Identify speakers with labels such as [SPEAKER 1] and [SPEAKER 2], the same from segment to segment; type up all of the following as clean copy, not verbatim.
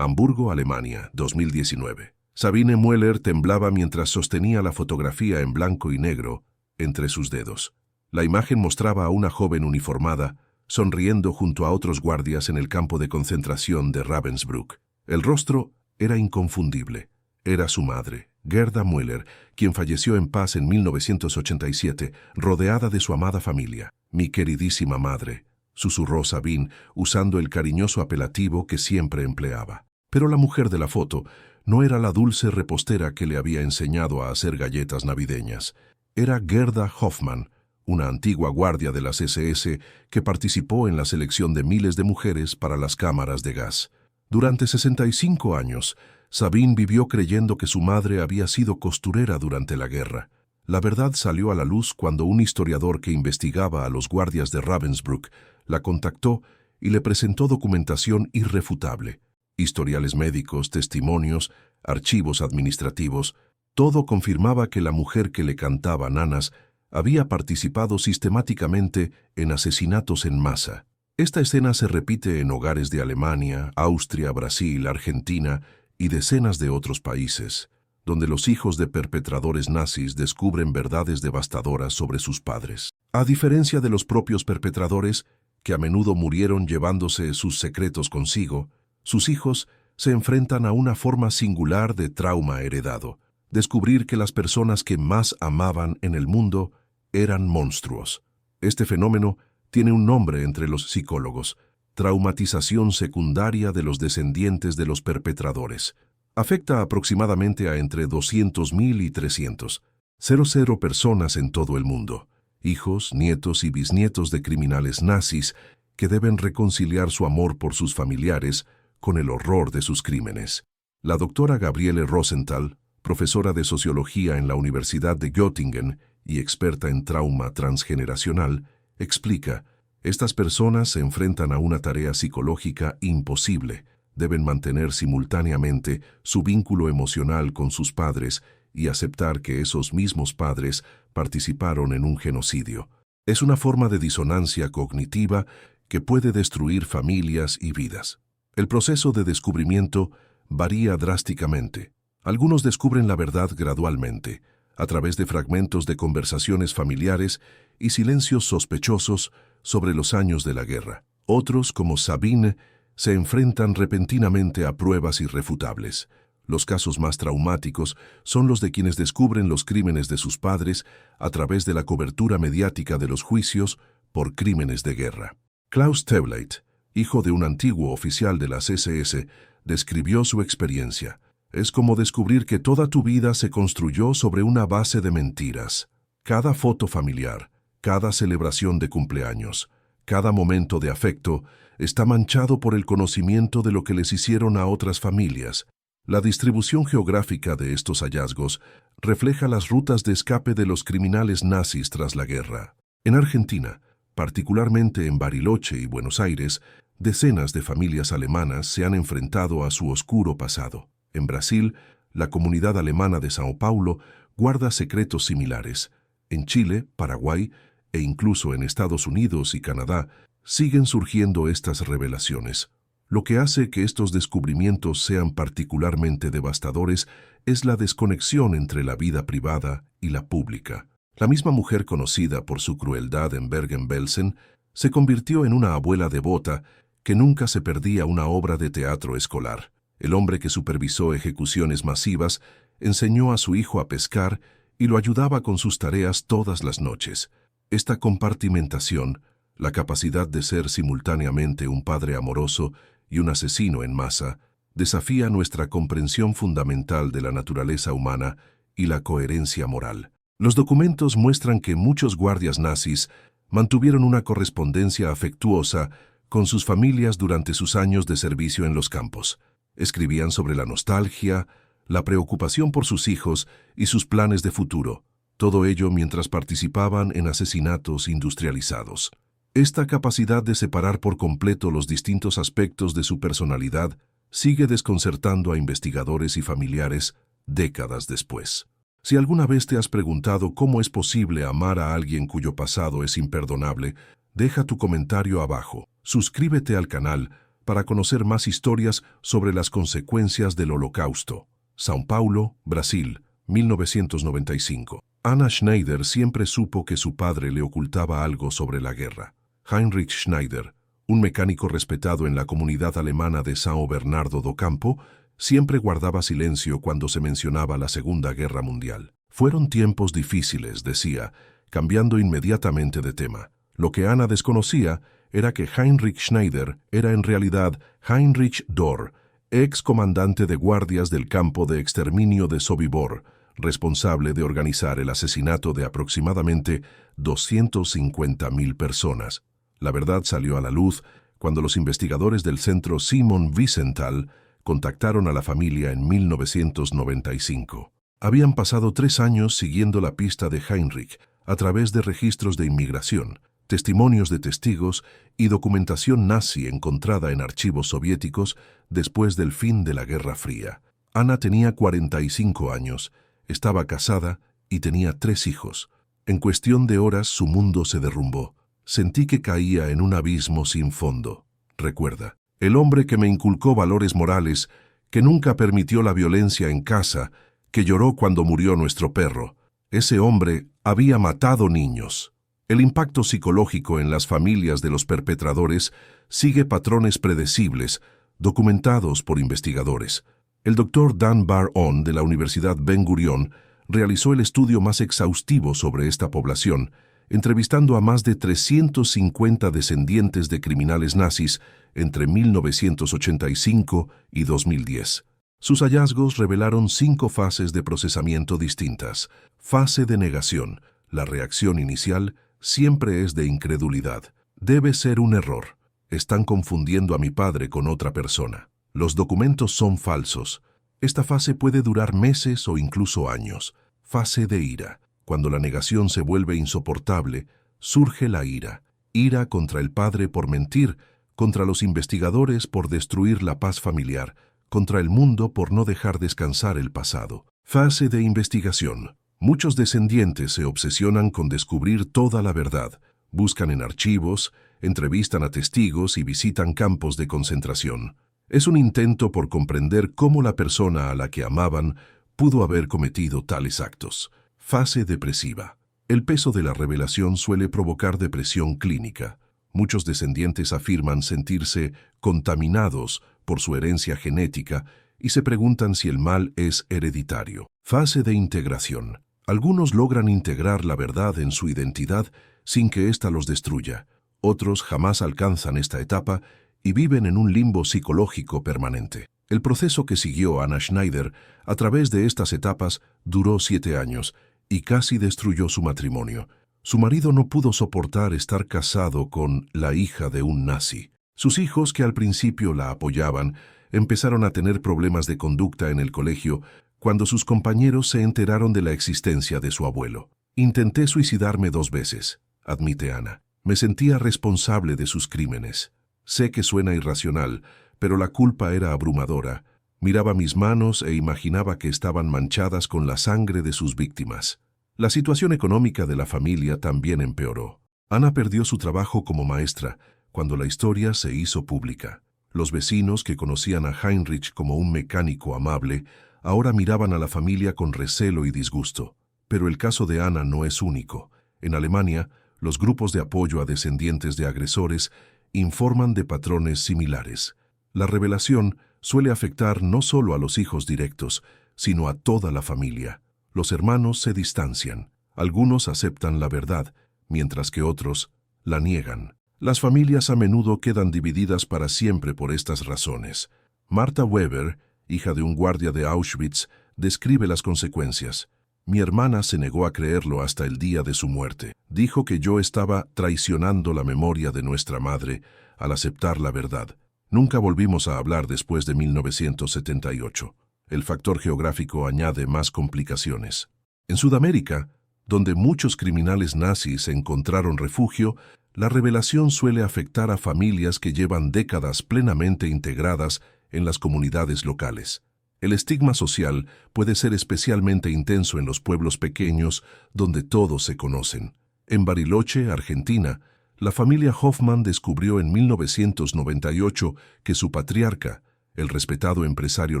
[SPEAKER 1] Hamburgo, Alemania, 2019. Sabine Mueller temblaba mientras sostenía la fotografía en blanco y negro entre sus dedos. La imagen mostraba a una joven uniformada, sonriendo junto a otros guardias en el campo de concentración de Ravensbrück. El rostro era inconfundible. Era su madre, Gerda Müller, quien falleció en paz en 1987, rodeada de su amada familia. «Mi queridísima madre», susurró Sabine, usando el cariñoso apelativo que siempre empleaba. Pero la mujer de la foto no era la dulce repostera que le había enseñado a hacer galletas navideñas. Era Gerda Hoffmann, una antigua guardia de las SS que participó en la selección de miles de mujeres para las cámaras de gas. Durante 65 años, Sabine vivió creyendo que su madre había sido costurera durante la guerra. La verdad salió a la luz cuando un historiador que investigaba a los guardias de Ravensbrück la contactó y le presentó documentación irrefutable. Historiales médicos, testimonios, archivos administrativos, todo confirmaba que la mujer que le cantaba nanas había participado sistemáticamente en asesinatos en masa. Esta escena se repite en hogares de Alemania, Austria, Brasil, Argentina y decenas de otros países, donde los hijos de perpetradores nazis descubren verdades devastadoras sobre sus padres. A diferencia de los propios perpetradores, que a menudo murieron llevándose sus secretos consigo, sus hijos se enfrentan a una forma singular de trauma heredado: descubrir que las personas que más amaban en el mundo eran monstruos. Este fenómeno tiene un nombre entre los psicólogos: traumatización secundaria de los descendientes de los perpetradores. Afecta aproximadamente a entre 200.000 y 300.000 personas en todo el mundo, hijos, nietos y bisnietos de criminales nazis que deben reconciliar su amor por sus familiares con el horror de sus crímenes. La doctora Gabriele Rosenthal, profesora de sociología en la Universidad de Göttingen y experta en trauma transgeneracional, explica: estas personas se enfrentan a una tarea psicológica imposible. Deben mantener simultáneamente su vínculo emocional con sus padres y aceptar que esos mismos padres participaron en un genocidio. Es una forma de disonancia cognitiva que puede destruir familias y vidas. El proceso de descubrimiento varía drásticamente. Algunos descubren la verdad gradualmente, a través de fragmentos de conversaciones familiares y silencios sospechosos sobre los años de la guerra. Otros, como Sabine, se enfrentan repentinamente a pruebas irrefutables. Los casos más traumáticos son los de quienes descubren los crímenes de sus padres a través de la cobertura mediática de los juicios por crímenes de guerra. Klaus Teubleit, hijo de un antiguo oficial de las SS, describió su experiencia: es como descubrir que toda tu vida se construyó sobre una base de mentiras. Cada foto familiar, cada celebración de cumpleaños, cada momento de afecto está manchado por el conocimiento de lo que les hicieron a otras familias. La distribución geográfica de estos hallazgos refleja las rutas de escape de los criminales nazis tras la guerra. En Argentina, particularmente en Bariloche y Buenos Aires, decenas de familias alemanas se han enfrentado a su oscuro pasado. En Brasil, la comunidad alemana de Sao Paulo guarda secretos similares. En Chile, Paraguay e incluso en Estados Unidos y Canadá siguen surgiendo estas revelaciones. Lo que hace que estos descubrimientos sean particularmente devastadores es la desconexión entre la vida privada y la pública. La misma mujer conocida por su crueldad en Bergen-Belsen se convirtió en una abuela devota que nunca se perdía una obra de teatro escolar. El hombre que supervisó ejecuciones masivas enseñó a su hijo a pescar y lo ayudaba con sus tareas todas las noches. Esta compartimentación, la capacidad de ser simultáneamente un padre amoroso y un asesino en masa, desafía nuestra comprensión fundamental de la naturaleza humana y la coherencia moral. Los documentos muestran que muchos guardias nazis mantuvieron una correspondencia afectuosa con sus familias durante sus años de servicio en los campos. Escribían sobre la nostalgia, la preocupación por sus hijos y sus planes de futuro, todo ello mientras participaban en asesinatos industrializados. Esta capacidad de separar por completo los distintos aspectos de su personalidad sigue desconcertando a investigadores y familiares décadas después. Si alguna vez te has preguntado cómo es posible amar a alguien cuyo pasado es imperdonable, deja tu comentario abajo. Suscríbete al canal para conocer más historias sobre las consecuencias del Holocausto. São Paulo, Brasil, 1995. Anna Schneider siempre supo que su padre le ocultaba algo sobre la guerra. Heinrich Schneider, un mecánico respetado en la comunidad alemana de São Bernardo do Campo, siempre guardaba silencio cuando se mencionaba la Segunda Guerra Mundial. Fueron tiempos difíciles, decía, cambiando inmediatamente de tema. Lo que Anna desconocía era que Heinrich Schneider era en realidad Heinrich Dörr, ex comandante de guardias del campo de exterminio de Sobibor, responsable de organizar el asesinato de aproximadamente 250.000 personas. La verdad salió a la luz cuando los investigadores del centro Simon Wiesenthal contactaron a la familia en 1995. Habían pasado 3 años siguiendo la pista de Heinrich a través de registros de inmigración, testimonios de testigos y documentación nazi encontrada en archivos soviéticos después del fin de la Guerra Fría. Anna tenía 45 años, estaba casada y tenía 3 hijos. En cuestión de horas su mundo se derrumbó. Sentí que caía en un abismo sin fondo. Recuerda, el hombre que me inculcó valores morales, que nunca permitió la violencia en casa, que lloró cuando murió nuestro perro. Ese hombre había matado niños. El impacto psicológico en las familias de los perpetradores sigue patrones predecibles, documentados por investigadores. El doctor Dan Bar-On de la Universidad Ben Gurion realizó el estudio más exhaustivo sobre esta población, entrevistando a más de 350 descendientes de criminales nazis entre 1985 y 2010. Sus hallazgos revelaron 5 fases de procesamiento distintas. Fase de negación. La reacción inicial siempre es de incredulidad. Debe ser un error. Están confundiendo a mi padre con otra persona. Los documentos son falsos. Esta fase puede durar meses o incluso años. Fase de ira. Cuando la negación se vuelve insoportable, surge la ira. Ira contra el padre por mentir, contra los investigadores por destruir la paz familiar, contra el mundo por no dejar descansar el pasado. Fase de investigación. Muchos descendientes se obsesionan con descubrir toda la verdad. Buscan en archivos, entrevistan a testigos y visitan campos de concentración. Es un intento por comprender cómo la persona a la que amaban pudo haber cometido tales actos. Fase depresiva. El peso de la revelación suele provocar depresión clínica. Muchos descendientes afirman sentirse contaminados por su herencia genética y se preguntan si el mal es hereditario. Fase de integración. Algunos logran integrar la verdad en su identidad sin que ésta los destruya. Otros jamás alcanzan esta etapa y viven en un limbo psicológico permanente. El proceso que siguió Anna Schneider a través de estas etapas duró 7 años y casi destruyó su matrimonio. Su marido no pudo soportar estar casado con la hija de un nazi. Sus hijos, que al principio la apoyaban, empezaron a tener problemas de conducta en el colegio cuando sus compañeros se enteraron de la existencia de su abuelo. Intenté suicidarme 2 veces, admite Anna. Me sentía responsable de sus crímenes. Sé que suena irracional, pero la culpa era abrumadora. Miraba mis manos e imaginaba que estaban manchadas con la sangre de sus víctimas. La situación económica de la familia también empeoró. Anna perdió su trabajo como maestra cuando la historia se hizo pública. Los vecinos, que conocían a Heinrich como un mecánico amable, ahora miraban a la familia con recelo y disgusto. Pero el caso de Anna no es único. En Alemania, los grupos de apoyo a descendientes de agresores informan de patrones similares. La revelación suele afectar no solo a los hijos directos, sino a toda la familia. Los hermanos se distancian. Algunos aceptan la verdad, mientras que otros la niegan. Las familias a menudo quedan divididas para siempre por estas razones. Martha Weber, hija de un guardia de Auschwitz, describe las consecuencias. Mi hermana se negó a creerlo hasta el día de su muerte. Dijo que yo estaba traicionando la memoria de nuestra madre al aceptar la verdad. Nunca volvimos a hablar después de 1978. El factor geográfico añade más complicaciones. En Sudamérica, donde muchos criminales nazis encontraron refugio, la revelación suele afectar a familias que llevan décadas plenamente integradas en las comunidades locales. El estigma social puede ser especialmente intenso en los pueblos pequeños donde todos se conocen. En Bariloche, Argentina, La familia Hoffman descubrió en 1998 que su patriarca, el respetado empresario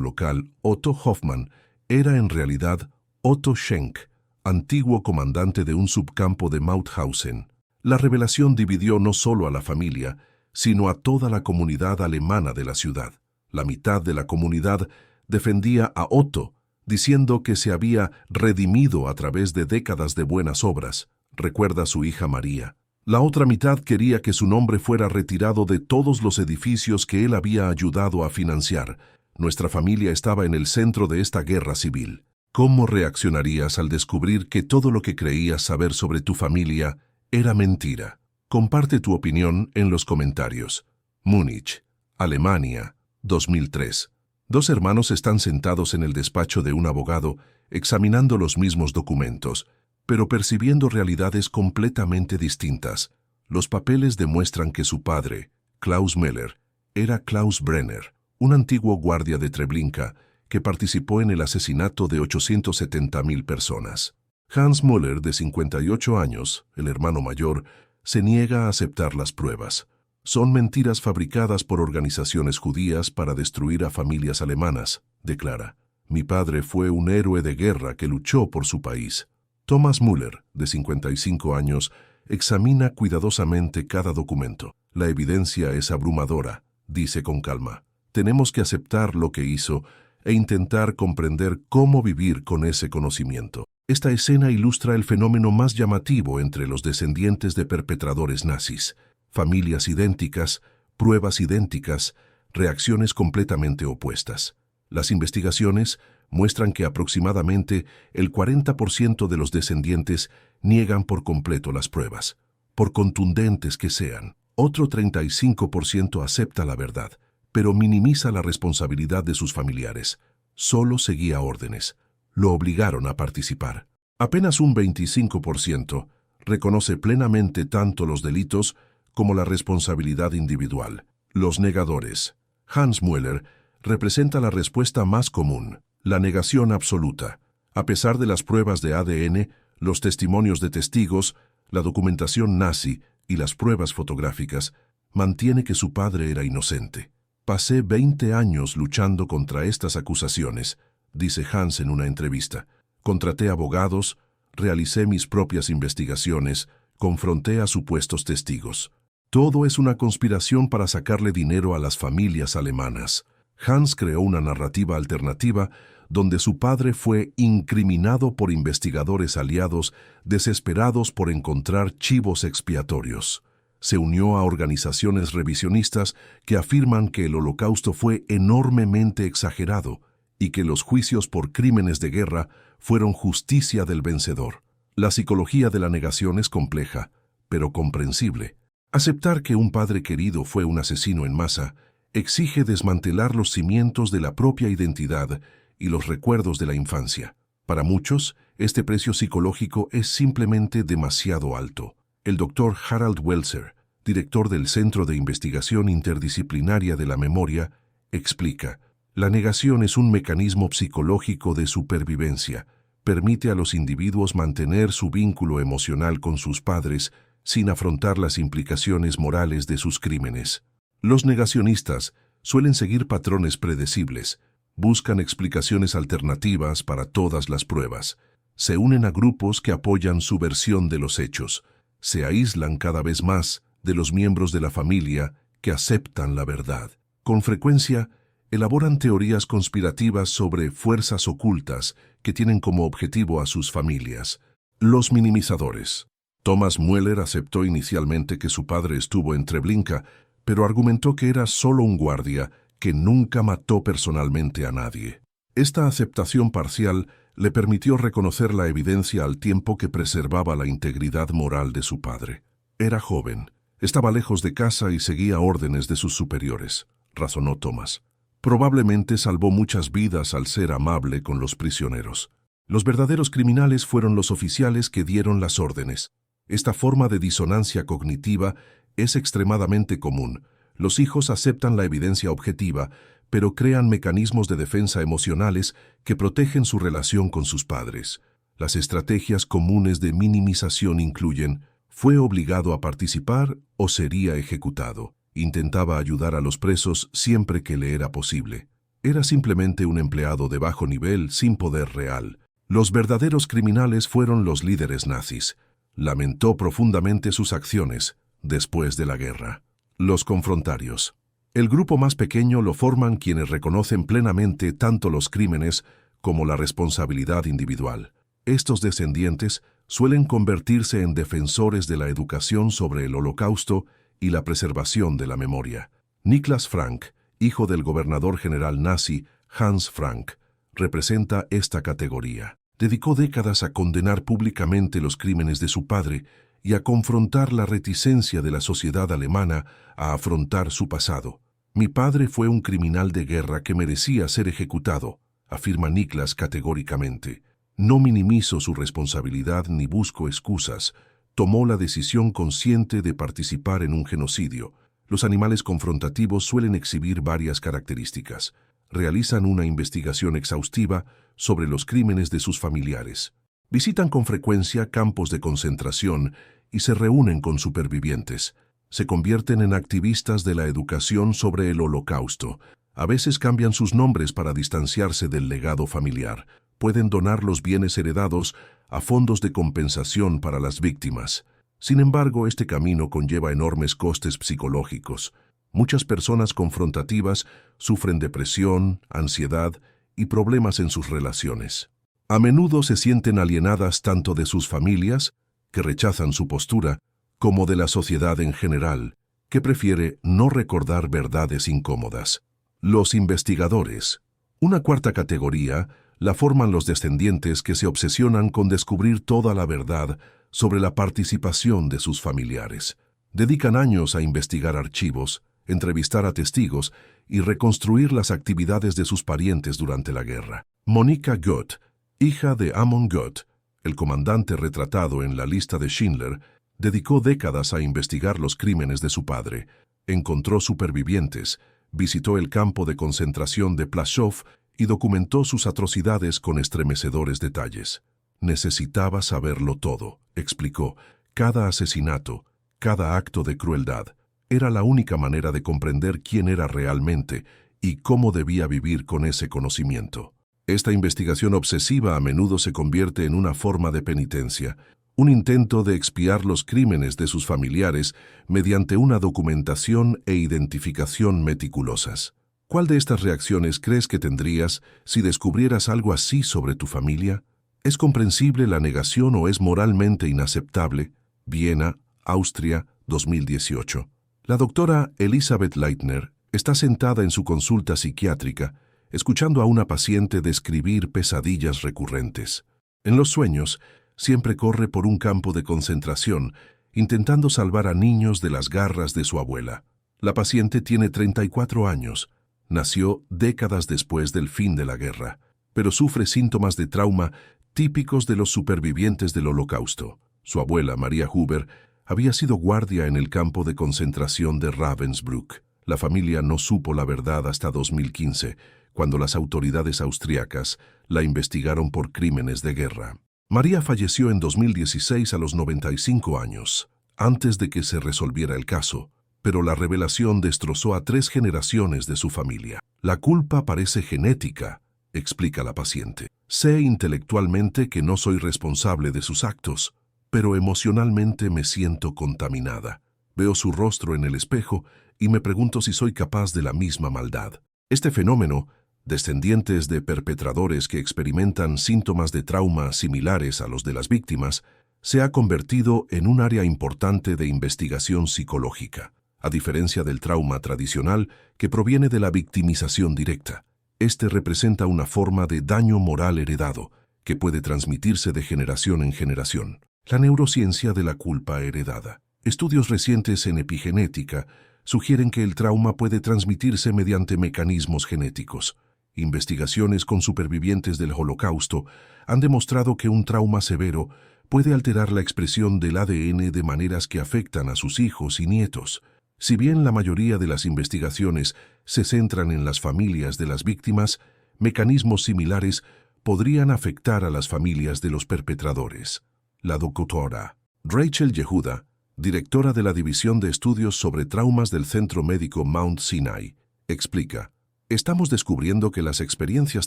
[SPEAKER 1] local Otto Hoffman, era en realidad Otto Schenk, antiguo comandante de un subcampo de Mauthausen. La revelación dividió no solo a la familia, sino a toda la comunidad alemana de la ciudad. La mitad de la comunidad defendía a Otto, diciendo que se había redimido a través de décadas de buenas obras, recuerda su hija María. La otra mitad quería que su nombre fuera retirado de todos los edificios que él había ayudado a financiar. Nuestra familia estaba en el centro de esta guerra civil. ¿Cómo reaccionarías al descubrir que todo lo que creías saber sobre tu familia era mentira? Comparte tu opinión en los comentarios. Múnich, Alemania, 2003. Dos hermanos están sentados en el despacho de un abogado, examinando los mismos documentos, pero percibiendo realidades completamente distintas. Los papeles demuestran que su padre, Klaus Meller, era Klaus Brenner, un antiguo guardia de Treblinka que participó en el asesinato de 870.000 personas. Hans Müller, de 58 años, el hermano mayor, se niega a aceptar las pruebas. Son mentiras fabricadas por organizaciones judías para destruir a familias alemanas, declara. Mi padre fue un héroe de guerra que luchó por su país. Thomas Müller, de 55 años, examina cuidadosamente cada documento. La evidencia es abrumadora, dice con calma. Tenemos que aceptar lo que hizo e intentar comprender cómo vivir con ese conocimiento. Esta escena ilustra el fenómeno más llamativo entre los descendientes de perpetradores nazis. Familias idénticas, pruebas idénticas, reacciones completamente opuestas. Las investigaciones muestran que aproximadamente el 40% de los descendientes niegan por completo las pruebas, por contundentes que sean. Otro 35% acepta la verdad, pero minimiza la responsabilidad de sus familiares. Solo seguía órdenes. Lo obligaron a participar. Apenas un 25% reconoce plenamente tanto los delitos como la responsabilidad individual. Los negadores. Hans Müller representa la respuesta más común, la negación absoluta. A pesar de las pruebas de ADN, los testimonios de testigos, la documentación nazi y las pruebas fotográficas, mantiene que su padre era inocente. Pasé 20 años luchando contra estas acusaciones, dice Hans en una entrevista. Contraté abogados, realicé mis propias investigaciones, confronté a supuestos testigos. Todo es una conspiración para sacarle dinero a las familias alemanas. Hans creó una narrativa alternativa donde su padre fue incriminado por investigadores aliados desesperados por encontrar chivos expiatorios. Se unió a organizaciones revisionistas que afirman que el Holocausto fue enormemente exagerado y que los juicios por crímenes de guerra fueron justicia del vencedor. La psicología de la negación es compleja, pero comprensible. Aceptar que un padre querido fue un asesino en masa exige desmantelar los cimientos de la propia identidad y los recuerdos de la infancia. Para muchos, este precio psicológico es simplemente demasiado alto. El doctor Harald Welzer, director del Centro de Investigación Interdisciplinaria de la Memoria, explica: la negación es un mecanismo psicológico de supervivencia. Permite a los individuos mantener su vínculo emocional con sus padres sin afrontar las implicaciones morales de sus crímenes. Los negacionistas suelen seguir patrones predecibles, buscan explicaciones alternativas para todas las pruebas, se unen a grupos que apoyan su versión de los hechos, se aíslan cada vez más de los miembros de la familia que aceptan la verdad. Con frecuencia, elaboran teorías conspirativas sobre fuerzas ocultas que tienen como objetivo a sus familias. Los minimizadores. Thomas Müller aceptó inicialmente que su padre estuvo en Treblinka, pero argumentó que era solo un guardia que nunca mató personalmente a nadie. Esta aceptación parcial le permitió reconocer la evidencia al tiempo que preservaba la integridad moral de su padre. Era joven, estaba lejos de casa y seguía órdenes de sus superiores, razonó Thomas. Probablemente salvó muchas vidas al ser amable con los prisioneros. Los verdaderos criminales fueron los oficiales que dieron las órdenes. Esta forma de disonancia cognitiva es extremadamente común. Los hijos aceptan la evidencia objetiva, pero crean mecanismos de defensa emocionales que protegen su relación con sus padres. Las estrategias comunes de minimización incluyen Fue obligado a participar o sería ejecutado. Intentaba ayudar a los presos siempre que le era posible. Era simplemente un empleado de bajo nivel sin poder real. Los verdaderos criminales fueron los líderes nazis. Lamentó profundamente sus acciones después de la guerra. Los confrontarios. El grupo más pequeño lo forman quienes reconocen plenamente tanto los crímenes como la responsabilidad individual. Estos descendientes suelen convertirse en defensores de la educación sobre el Holocausto y la preservación de la memoria. Niklas Frank, hijo del gobernador general nazi Hans Frank, representa esta categoría. Dedicó décadas a condenar públicamente los crímenes de su padre y a confrontar la reticencia de la sociedad alemana a afrontar su pasado. Mi padre fue un criminal de guerra que merecía ser ejecutado, afirma Niklas categóricamente. No minimizo su responsabilidad ni busco excusas. Tomó la decisión consciente de participar en un genocidio. Los animales confrontativos suelen exhibir varias características. Realizan una investigación exhaustiva sobre los crímenes de sus familiares. Visitan con frecuencia campos de concentración y se reúnen con supervivientes. Se convierten en activistas de la educación sobre el Holocausto. A veces cambian sus nombres para distanciarse del legado familiar. Pueden donar los bienes heredados a fondos de compensación para las víctimas. Sin embargo, este camino conlleva enormes costes psicológicos. Muchas personas confrontativas sufren depresión, ansiedad y problemas en sus relaciones. A menudo se sienten alienadas tanto de sus familias, que rechazan su postura, como de la sociedad en general, que prefiere no recordar verdades incómodas. Los investigadores. Una cuarta categoría la forman los descendientes que se obsesionan con descubrir toda la verdad sobre la participación de sus familiares. Dedican años a investigar archivos, entrevistar a testigos y reconstruir las actividades de sus parientes durante la guerra. Monika Gott, hija de Amon Gott, el comandante retratado en la lista de Schindler, dedicó décadas a investigar los crímenes de su padre. Encontró supervivientes, visitó el campo de concentración de Plaszow y documentó sus atrocidades con estremecedores detalles. Necesitaba saberlo todo, explicó. Cada asesinato, cada acto de crueldad, era la única manera de comprender quién era realmente y cómo debía vivir con ese conocimiento. Esta investigación obsesiva a menudo se convierte en una forma de penitencia, un intento de expiar los crímenes de sus familiares mediante una documentación e identificación meticulosas. ¿Cuál de estas reacciones crees que tendrías si descubrieras algo así sobre tu familia? ¿Es comprensible la negación o es moralmente inaceptable? Viena, Austria, 2018. La doctora Elisabeth Leitner está sentada en su consulta psiquiátrica, escuchando a una paciente describir pesadillas recurrentes. En los sueños, siempre corre por un campo de concentración, intentando salvar a niños de las garras de su abuela. La paciente tiene 34 años. Nació décadas después del fin de la guerra, pero sufre síntomas de trauma típicos de los supervivientes del Holocausto. Su abuela, María Huber, había sido guardia en el campo de concentración de Ravensbrück. La familia no supo la verdad hasta 2015, cuando las autoridades austriacas la investigaron por crímenes de guerra. María falleció en 2016 a los 95 años, antes de que se resolviera el caso, pero la revelación destrozó a 3 generaciones de su familia. La culpa parece genética, explica la paciente. Sé intelectualmente que no soy responsable de sus actos, pero emocionalmente me siento contaminada. Veo su rostro en el espejo y me pregunto si soy capaz de la misma maldad. Este fenómeno, descendientes de perpetradores que experimentan síntomas de trauma similares a los de las víctimas, se ha convertido en un área importante de investigación psicológica, a diferencia del trauma tradicional que proviene de la victimización directa. Este representa una forma de daño moral heredado que puede transmitirse de generación en generación. La neurociencia de la culpa heredada. Estudios recientes en epigenética sugieren que el trauma puede transmitirse mediante mecanismos genéticos. Investigaciones con supervivientes del Holocausto han demostrado que un trauma severo puede alterar la expresión del ADN de maneras que afectan a sus hijos y nietos. Si bien la mayoría de las investigaciones se centran en las familias de las víctimas, mecanismos similares podrían afectar a las familias de los perpetradores. La doctora Rachel Yehuda directora de la División de Estudios sobre Traumas del Centro Médico Mount Sinai, explica: estamos descubriendo que las experiencias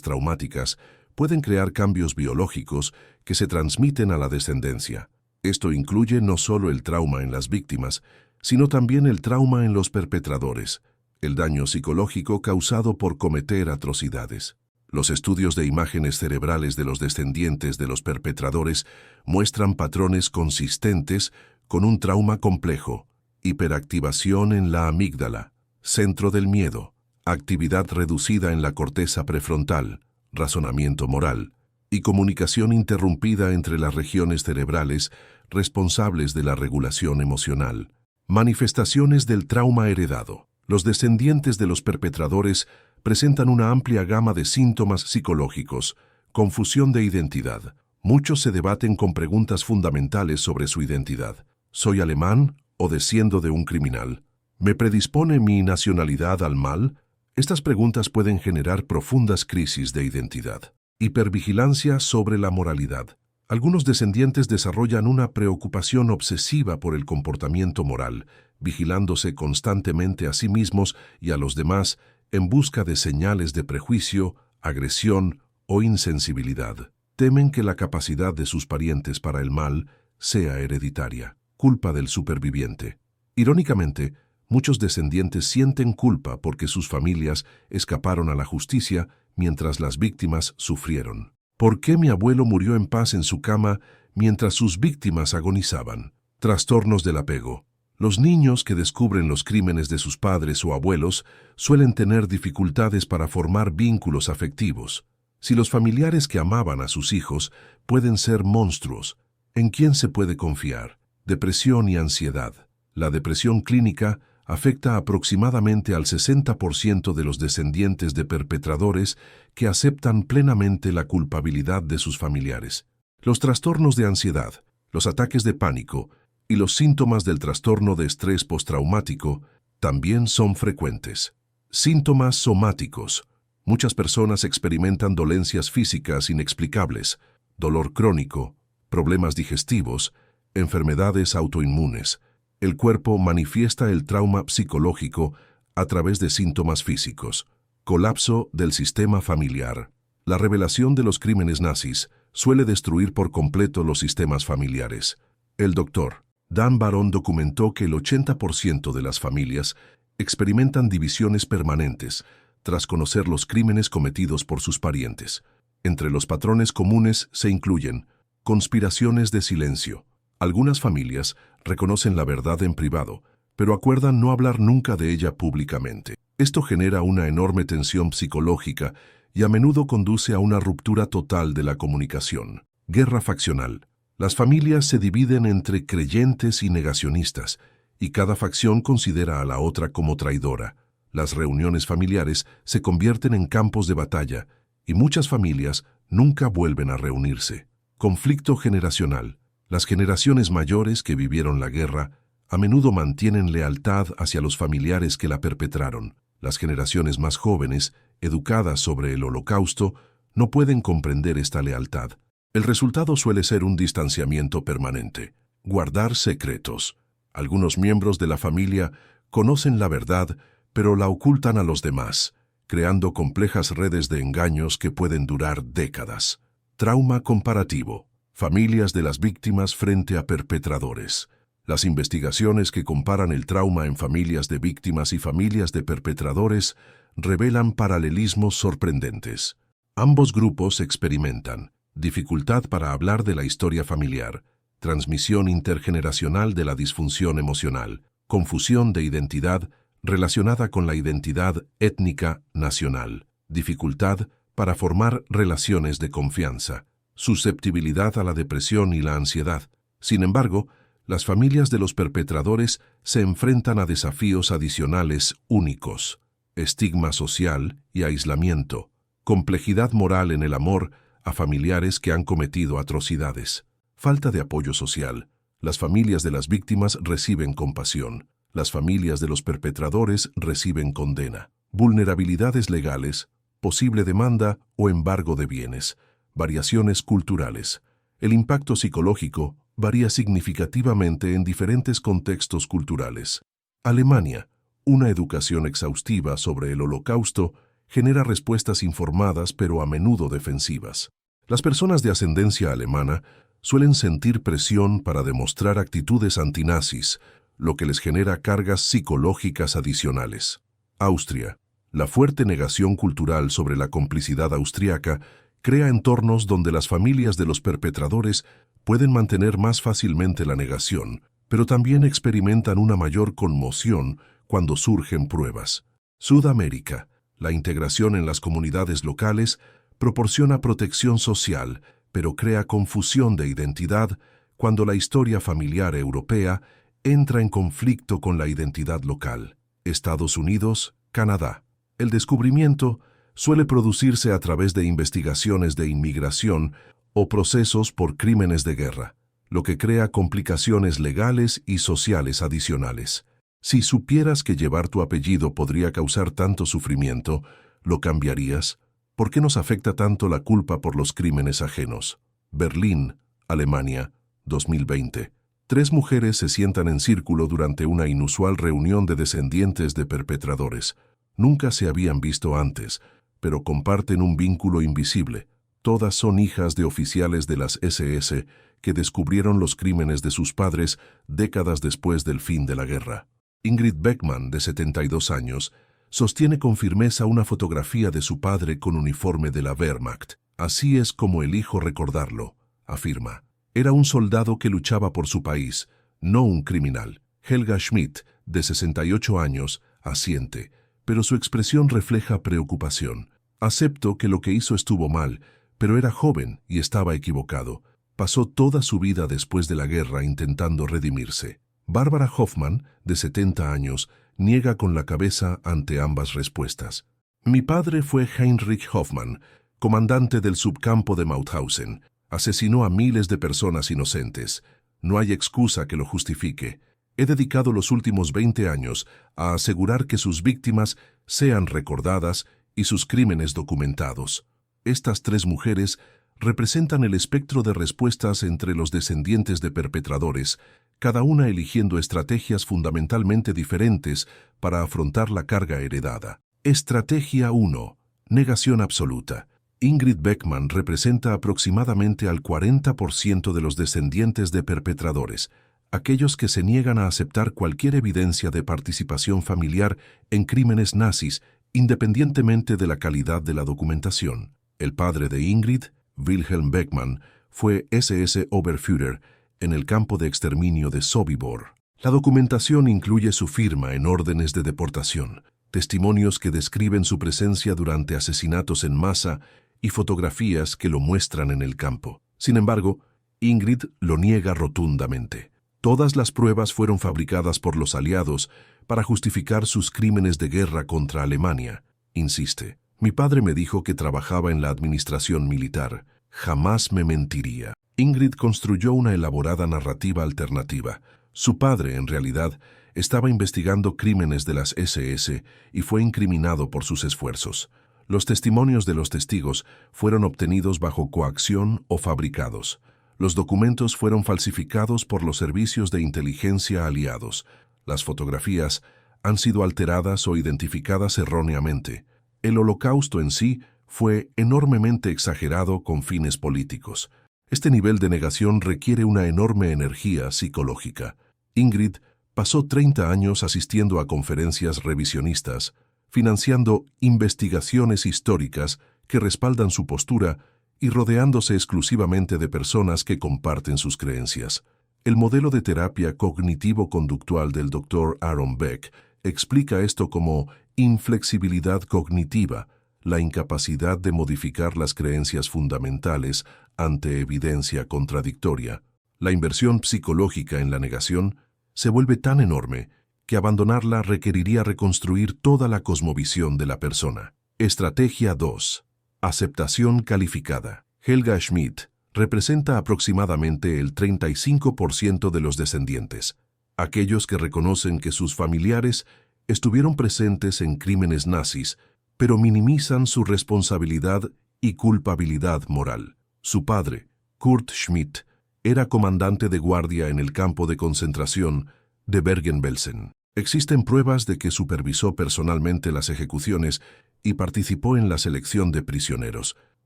[SPEAKER 1] traumáticas pueden crear cambios biológicos que se transmiten a la descendencia. Esto incluye no solo el trauma en las víctimas, sino también el trauma en los perpetradores, el daño psicológico causado por cometer atrocidades. Los estudios de imágenes cerebrales de los descendientes de los perpetradores muestran patrones consistentes con un trauma complejo: hiperactivación en la amígdala, centro del miedo, actividad reducida en la corteza prefrontal, razonamiento moral, y comunicación interrumpida entre las regiones cerebrales responsables de la regulación emocional. Manifestaciones del trauma heredado. Los descendientes de los perpetradores presentan una amplia gama de síntomas psicológicos: confusión de identidad. Muchos se debaten con preguntas fundamentales sobre su identidad. ¿Soy alemán o desciendo de un criminal? ¿Me predispone mi nacionalidad al mal? Estas preguntas pueden generar profundas crisis de identidad. Hipervigilancia sobre la moralidad. Algunos descendientes desarrollan una preocupación obsesiva por el comportamiento moral, vigilándose constantemente a sí mismos y a los demás en busca de señales de prejuicio, agresión o insensibilidad. Temen que la capacidad de sus parientes para el mal sea hereditaria. Culpa del superviviente. Irónicamente, muchos descendientes sienten culpa porque sus familias escaparon a la justicia mientras las víctimas sufrieron. ¿Por qué mi abuelo murió en paz en su cama mientras sus víctimas agonizaban? Trastornos del apego. Los niños que descubren los crímenes de sus padres o abuelos suelen tener dificultades para formar vínculos afectivos. Si los familiares que amaban a sus hijos pueden ser monstruos, ¿en quién se puede confiar? Depresión y ansiedad. La depresión clínica afecta aproximadamente al 60% de los descendientes de perpetradores que aceptan plenamente la culpabilidad de sus familiares. Los trastornos de ansiedad, los ataques de pánico y los síntomas del trastorno de estrés postraumático también son frecuentes. Síntomas somáticos. Muchas personas experimentan dolencias físicas inexplicables, dolor crónico, problemas digestivos, enfermedades autoinmunes. El cuerpo manifiesta el trauma psicológico a través de síntomas físicos. Colapso del sistema familiar. La revelación de los crímenes nazis suele destruir por completo los sistemas familiares. El doctor Dan Baron documentó que el 80% de las familias experimentan divisiones permanentes tras conocer los crímenes cometidos por sus parientes. Entre los patrones comunes se incluyen conspiraciones de silencio. Algunas familias reconocen la verdad en privado, pero acuerdan no hablar nunca de ella públicamente. Esto genera una enorme tensión psicológica y a menudo conduce a una ruptura total de la comunicación. Guerra faccional. Las familias se dividen entre creyentes y negacionistas, y cada facción considera a la otra como traidora. Las reuniones familiares se convierten en campos de batalla, y muchas familias nunca vuelven a reunirse. Conflicto generacional. Las generaciones mayores que vivieron la guerra a menudo mantienen lealtad hacia los familiares que la perpetraron. Las generaciones más jóvenes, educadas sobre el Holocausto, no pueden comprender esta lealtad. El resultado suele ser un distanciamiento permanente. Guardar secretos. Algunos miembros de la familia conocen la verdad, pero la ocultan a los demás, creando complejas redes de engaños que pueden durar décadas. Trauma comparativo. Familias de las víctimas frente a perpetradores. Las investigaciones que comparan el trauma en familias de víctimas y familias de perpetradores revelan paralelismos sorprendentes. Ambos grupos experimentan dificultad para hablar de la historia familiar, transmisión intergeneracional de la disfunción emocional, confusión de identidad relacionada con la identidad étnica nacional, dificultad para formar relaciones de confianza, susceptibilidad a la depresión y la ansiedad. Sin embargo, las familias de los perpetradores se enfrentan a desafíos adicionales únicos: estigma social y aislamiento, complejidad moral en el amor a familiares que han cometido atrocidades, falta de apoyo social. Las familias de las víctimas reciben compasión, las familias de los perpetradores reciben condena. Vulnerabilidades legales, posible demanda o embargo de bienes. Variaciones culturales. El impacto psicológico varía significativamente en diferentes contextos culturales. Alemania, una educación exhaustiva sobre el Holocausto, genera respuestas informadas pero a menudo defensivas. Las personas de ascendencia alemana suelen sentir presión para demostrar actitudes antinazis, lo que les genera cargas psicológicas adicionales. Austria. La fuerte negación cultural sobre la complicidad austriaca crea entornos donde las familias de los perpetradores pueden mantener más fácilmente la negación, pero también experimentan una mayor conmoción cuando surgen pruebas. Sudamérica. La integración en las comunidades locales proporciona protección social, pero crea confusión de identidad cuando la historia familiar europea entra en conflicto con la identidad local. Estados Unidos, Canadá. El descubrimiento suele producirse a través de investigaciones de inmigración o procesos por crímenes de guerra, lo que crea complicaciones legales y sociales adicionales. Si supieras que llevar tu apellido podría causar tanto sufrimiento, ¿lo cambiarías? ¿Por qué nos afecta tanto la culpa por los crímenes ajenos? Berlín, Alemania, 2020. 3 mujeres se sientan en círculo durante una inusual reunión de descendientes de perpetradores. Nunca se habían visto antes, pero comparten un vínculo invisible. Todas son hijas de oficiales de las SS que descubrieron los crímenes de sus padres décadas después del fin de la guerra. Ingrid Beckman, de 72 años, sostiene con firmeza una fotografía de su padre con uniforme de la Wehrmacht. Así es como elijo recordarlo, afirma. Era un soldado que luchaba por su país, no un criminal. Helga Schmidt, de 68 años, asiente, pero su expresión refleja preocupación. Acepto que lo que hizo estuvo mal, pero era joven y estaba equivocado. Pasó toda su vida después de la guerra intentando redimirse. Barbara Hoffman, de 70 años, niega con la cabeza ante ambas respuestas. Mi padre fue Heinrich Hoffmann, comandante del subcampo de Mauthausen. Asesinó a miles de personas inocentes. No hay excusa que lo justifique. He dedicado los últimos 20 años a asegurar que sus víctimas sean recordadas y sus crímenes documentados. Estas 3 mujeres representan el espectro de respuestas entre los descendientes de perpetradores, cada una eligiendo estrategias fundamentalmente diferentes para afrontar la carga heredada. Estrategia 1. Negación absoluta. Ingrid Beckman representa aproximadamente al 40% de los descendientes de perpetradores, aquellos que se niegan a aceptar cualquier evidencia de participación familiar en crímenes nazis, independientemente de la calidad de la documentación. El padre de Ingrid, Wilhelm Beckman, fue SS Oberführer en el campo de exterminio de Sobibor. La documentación incluye su firma en órdenes de deportación, testimonios que describen su presencia durante asesinatos en masa y fotografías que lo muestran en el campo. Sin embargo, Ingrid lo niega rotundamente. Todas las pruebas fueron fabricadas por los aliados para justificar sus crímenes de guerra contra Alemania, insiste. Mi padre me dijo que trabajaba en la administración militar. Jamás me mentiría. Ingrid construyó una elaborada narrativa alternativa. Su padre, en realidad, estaba investigando crímenes de las SS y fue incriminado por sus esfuerzos. Los testimonios de los testigos fueron obtenidos bajo coacción o fabricados. Los documentos fueron falsificados por los servicios de inteligencia aliados. Las fotografías han sido alteradas o identificadas erróneamente. El Holocausto en sí fue enormemente exagerado con fines políticos. Este nivel de negación requiere una enorme energía psicológica. Ingrid pasó 30 años asistiendo a conferencias revisionistas, financiando investigaciones históricas que respaldan su postura y rodeándose exclusivamente de personas que comparten sus creencias. El modelo de terapia cognitivo-conductual del Dr. Aaron Beck explica esto como inflexibilidad cognitiva, la incapacidad de modificar las creencias fundamentales ante evidencia contradictoria. La inversión psicológica en la negación se vuelve tan enorme que abandonarla requeriría reconstruir toda la cosmovisión de la persona. Estrategia 2. Aceptación calificada. Helga Schmidt representa aproximadamente el 35% de los descendientes, aquellos que reconocen que sus familiares estuvieron presentes en crímenes nazis, pero minimizan su responsabilidad y culpabilidad moral. Su padre, Kurt Schmidt, Era comandante de guardia en el campo de concentración de Bergen-Belsen. Existen pruebas de que supervisó personalmente las ejecuciones y participó en la selección de prisioneros.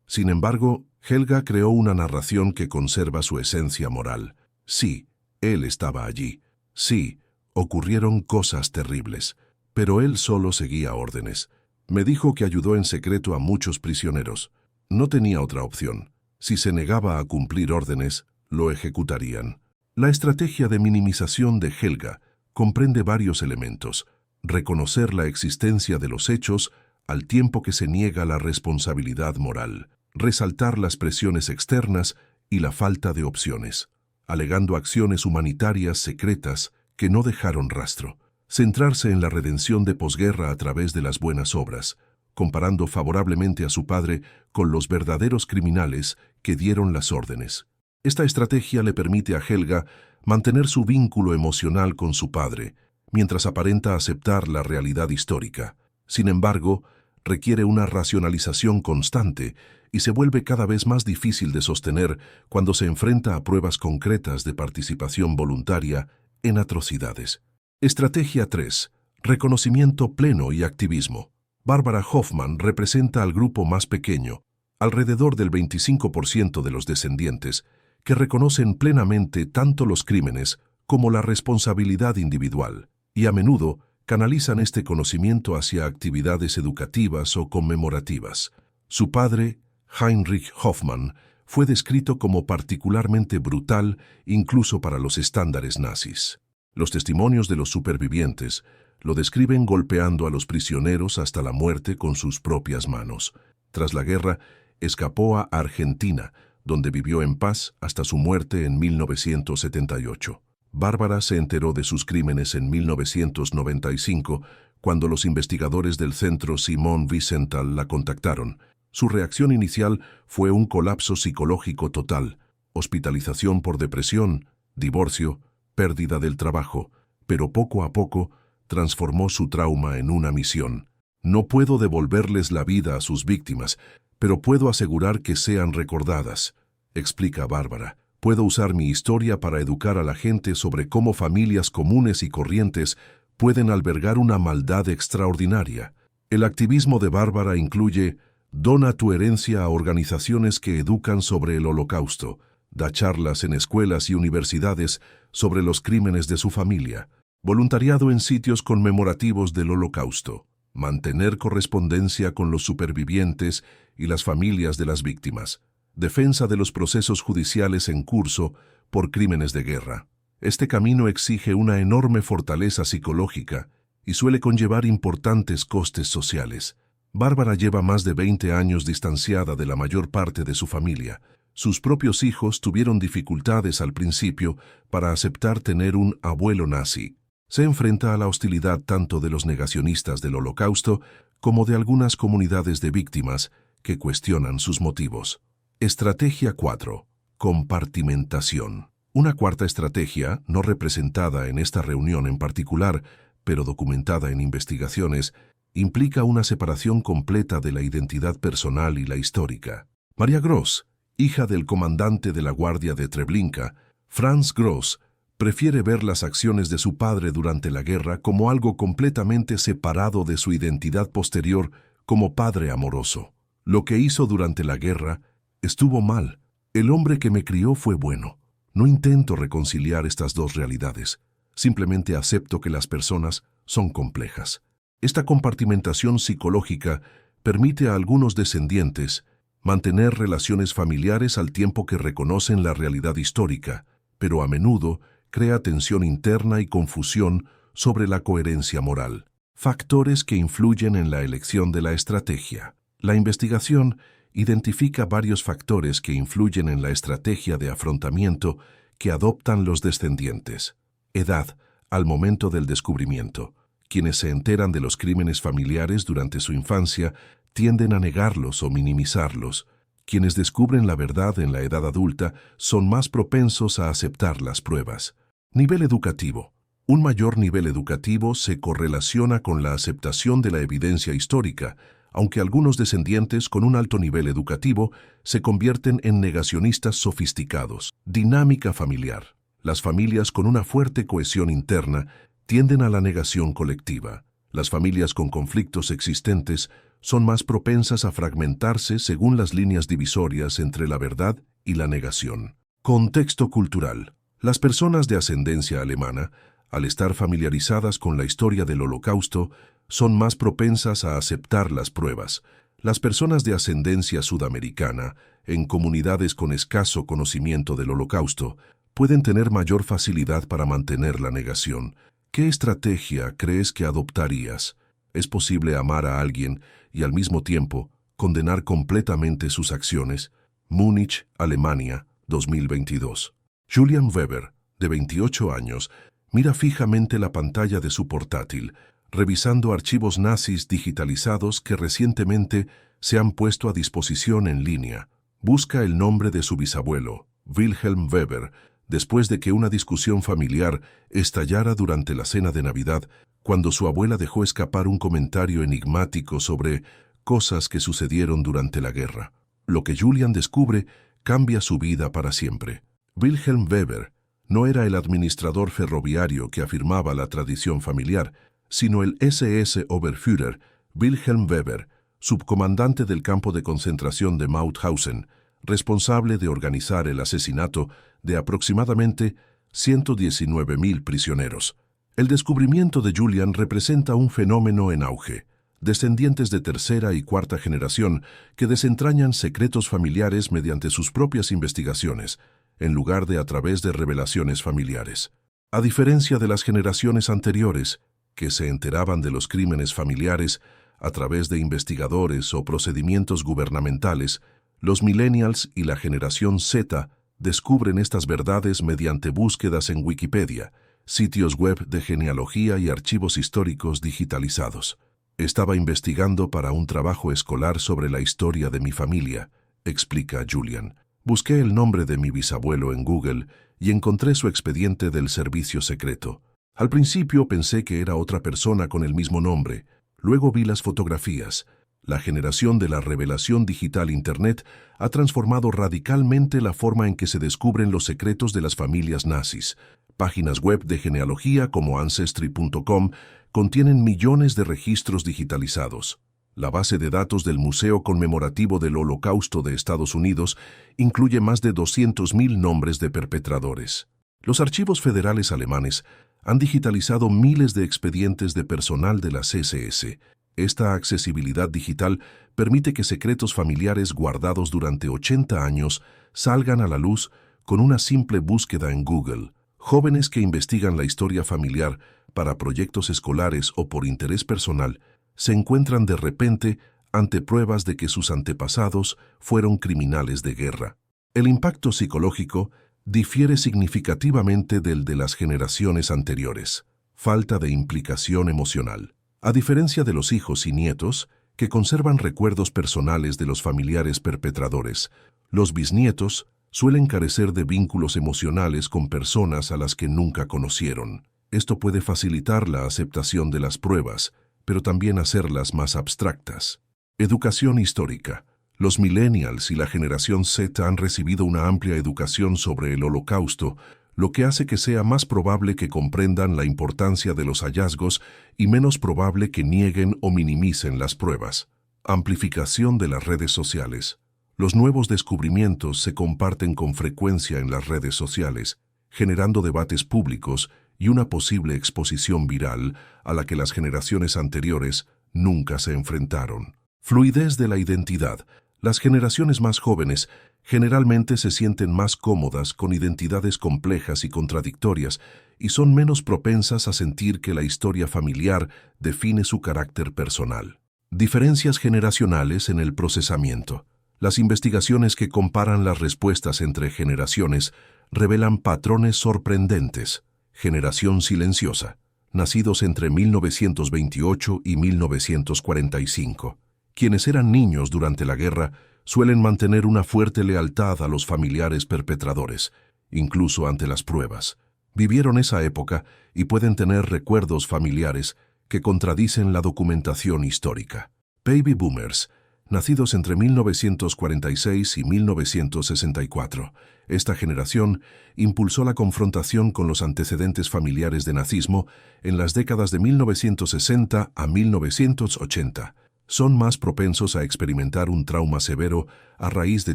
[SPEAKER 1] Sin embargo, Helga creó una narración que conserva su esencia moral. Sí, él estaba allí. Sí, ocurrieron cosas terribles. Pero él solo seguía órdenes. Me dijo que ayudó en secreto a muchos prisioneros. No tenía otra opción. Si se negaba a cumplir órdenes, lo ejecutarían. La estrategia de minimización de Helga comprende varios elementos. Reconocer la existencia de los hechos al tiempo que se niega la responsabilidad moral. Resaltar las presiones externas y la falta de opciones, alegando acciones humanitarias secretas que no dejaron rastro. Centrarse en la redención de posguerra a través de las buenas obras, comparando favorablemente a su padre con los verdaderos criminales que dieron las órdenes. Esta estrategia le permite a Helga mantener su vínculo emocional con su padre, mientras aparenta aceptar la realidad histórica. Sin embargo, requiere una racionalización constante y se vuelve cada vez más difícil de sostener cuando se enfrenta a pruebas concretas de participación voluntaria en atrocidades. Estrategia 3. Reconocimiento pleno y activismo. Barbara Hoffman representa al grupo más pequeño, alrededor del 25% de los descendientes, que reconocen plenamente tanto los crímenes como la responsabilidad individual, y a menudo canalizan este conocimiento hacia actividades educativas o conmemorativas. Su padre, Heinrich Hoffmann, fue descrito como particularmente brutal incluso para los estándares nazis. Los testimonios de los supervivientes lo describen golpeando a los prisioneros hasta la muerte con sus propias manos. Tras la guerra, escapó a Argentina, donde vivió en paz hasta su muerte en 1978. Bárbara se enteró de sus crímenes en 1995, cuando los investigadores del Centro Simon Wiesenthal la contactaron. Su reacción inicial fue un colapso psicológico total, hospitalización por depresión, divorcio, pérdida del trabajo, pero poco a poco transformó su trauma en una misión. No puedo devolverles la vida a sus víctimas, pero puedo asegurar que sean recordadas, explica Bárbara. Puedo usar mi historia para educar a la gente sobre cómo familias comunes y corrientes pueden albergar una maldad extraordinaria. El activismo de Bárbara incluye: dona tu herencia a organizaciones que educan sobre el Holocausto, da charlas en escuelas y universidades sobre los crímenes de su familia, voluntariado en sitios conmemorativos del Holocausto, mantener correspondencia con los supervivientes y las familias de las víctimas, defensa de los procesos judiciales en curso por crímenes de guerra. Este camino exige una enorme fortaleza psicológica y suele conllevar importantes costes sociales. Bárbara lleva más de 20 años distanciada de la mayor parte de su familia. Sus propios hijos tuvieron dificultades al principio para aceptar tener un abuelo nazi. Se enfrenta a la hostilidad tanto de los negacionistas del Holocausto como de algunas comunidades de víctimas que cuestionan sus motivos. Estrategia 4. Compartimentación. Una cuarta estrategia, no representada en esta reunión en particular, pero documentada en investigaciones, implica una separación completa de la identidad personal y la histórica. María Gross, hija del comandante de la Guardia de Treblinka, Franz Gross, prefiere ver las acciones de su padre durante la guerra como algo completamente separado de su identidad posterior como padre amoroso. Lo que hizo durante la guerra estuvo mal. El hombre que me crió fue bueno. No intento reconciliar estas dos realidades. Simplemente acepto que las personas son complejas. Esta compartimentación psicológica permite a algunos descendientes mantener relaciones familiares al tiempo que reconocen la realidad histórica, pero a menudo crea tensión interna y confusión sobre la coherencia moral. Factores que influyen en la elección de la estrategia. La investigación identifica varios factores que influyen en la estrategia de afrontamiento que adoptan los descendientes. Edad, al momento del descubrimiento. Quienes se enteran de los crímenes familiares durante su infancia tienden a negarlos o minimizarlos. Quienes descubren la verdad en la edad adulta son más propensos a aceptar las pruebas. Nivel educativo. Un mayor nivel educativo se correlaciona con la aceptación de la evidencia histórica, aunque algunos descendientes con un alto nivel educativo se convierten en negacionistas sofisticados. Dinámica familiar. Las familias con una fuerte cohesión interna tienden a la negación colectiva. Las familias con conflictos existentes son más propensas a fragmentarse según las líneas divisorias entre la verdad y la negación. Contexto cultural. Las personas de ascendencia alemana, al estar familiarizadas con la historia del Holocausto, son más propensas a aceptar las pruebas. Las personas de ascendencia sudamericana, en comunidades con escaso conocimiento del Holocausto, pueden tener mayor facilidad para mantener la negación. ¿Qué estrategia crees que adoptarías? ¿Es posible amar a alguien y al mismo tiempo condenar completamente sus acciones? Múnich, Alemania, 2022. Julian Weber, de 28 años, mira fijamente la pantalla de su portátil, revisando archivos nazis digitalizados que recientemente se han puesto a disposición en línea. Busca el nombre de su bisabuelo, Wilhelm Weber, después de que una discusión familiar estallara durante la cena de Navidad, cuando su abuela dejó escapar un comentario enigmático sobre cosas que sucedieron durante la guerra. Lo que Julian descubre cambia su vida para siempre. Wilhelm Weber no era el administrador ferroviario que afirmaba la tradición familiar, sino el SS Oberführer Wilhelm Weber, subcomandante del campo de concentración de Mauthausen, responsable de organizar el asesinato de aproximadamente 119.000 prisioneros. El descubrimiento de Julian representa un fenómeno en auge. Descendientes de tercera y cuarta generación que desentrañan secretos familiares mediante sus propias investigaciones, en lugar de a través de revelaciones familiares. A diferencia de las generaciones anteriores, que se enteraban de los crímenes familiares a través de investigadores o procedimientos gubernamentales, los millennials y la generación Z descubren estas verdades mediante búsquedas en Wikipedia, sitios web de genealogía y archivos históricos digitalizados. Estaba investigando para un trabajo escolar sobre la historia de mi familia, explica Julian. Busqué el nombre de mi bisabuelo en Google y encontré su expediente del servicio secreto. Al principio pensé que era otra persona con el mismo nombre. Luego vi las fotografías. La generación de la revelación digital Internet ha transformado radicalmente la forma en que se descubren los secretos de las familias nazis. Páginas web de genealogía como Ancestry.com contienen millones de registros digitalizados. La base de datos del Museo Conmemorativo del Holocausto de Estados Unidos incluye más de 200.000 nombres de perpetradores. Los archivos federales alemanes han digitalizado miles de expedientes de personal de las SS. Esta accesibilidad digital permite que secretos familiares guardados durante 80 años salgan a la luz con una simple búsqueda en Google. Jóvenes que investigan la historia familiar para proyectos escolares o por interés personal se encuentran de repente ante pruebas de que sus antepasados fueron criminales de guerra. El impacto psicológico difiere significativamente del de las generaciones anteriores. Falta de implicación emocional. A diferencia de los hijos y nietos, que conservan recuerdos personales de los familiares perpetradores, los bisnietos suelen carecer de vínculos emocionales con personas a las que nunca conocieron. Esto puede facilitar la aceptación de las pruebas, pero también hacerlas más abstractas. Educación histórica. Los millennials y la generación Z han recibido una amplia educación sobre el Holocausto, lo que hace que sea más probable que comprendan la importancia de los hallazgos y menos probable que nieguen o minimicen las pruebas. Amplificación de las redes sociales. Los nuevos descubrimientos se comparten con frecuencia en las redes sociales, generando debates públicos y una posible exposición viral a la que las generaciones anteriores nunca se enfrentaron. Fluidez de la identidad. Las generaciones más jóvenes generalmente se sienten más cómodas con identidades complejas y contradictorias y son menos propensas a sentir que la historia familiar define su carácter personal. Diferencias generacionales en el procesamiento. Las investigaciones que comparan las respuestas entre generaciones revelan patrones sorprendentes. Generación silenciosa, nacidos entre 1928 y 1945. Quienes eran niños durante la guerra suelen mantener una fuerte lealtad a los familiares perpetradores, incluso ante las pruebas. Vivieron esa época y pueden tener recuerdos familiares que contradicen la documentación histórica. Baby boomers, nacidos entre 1946 y 1964. Esta generación impulsó la confrontación con los antecedentes familiares de nazismo en las décadas de 1960 a 1980. Son más propensos a experimentar un trauma severo a raíz de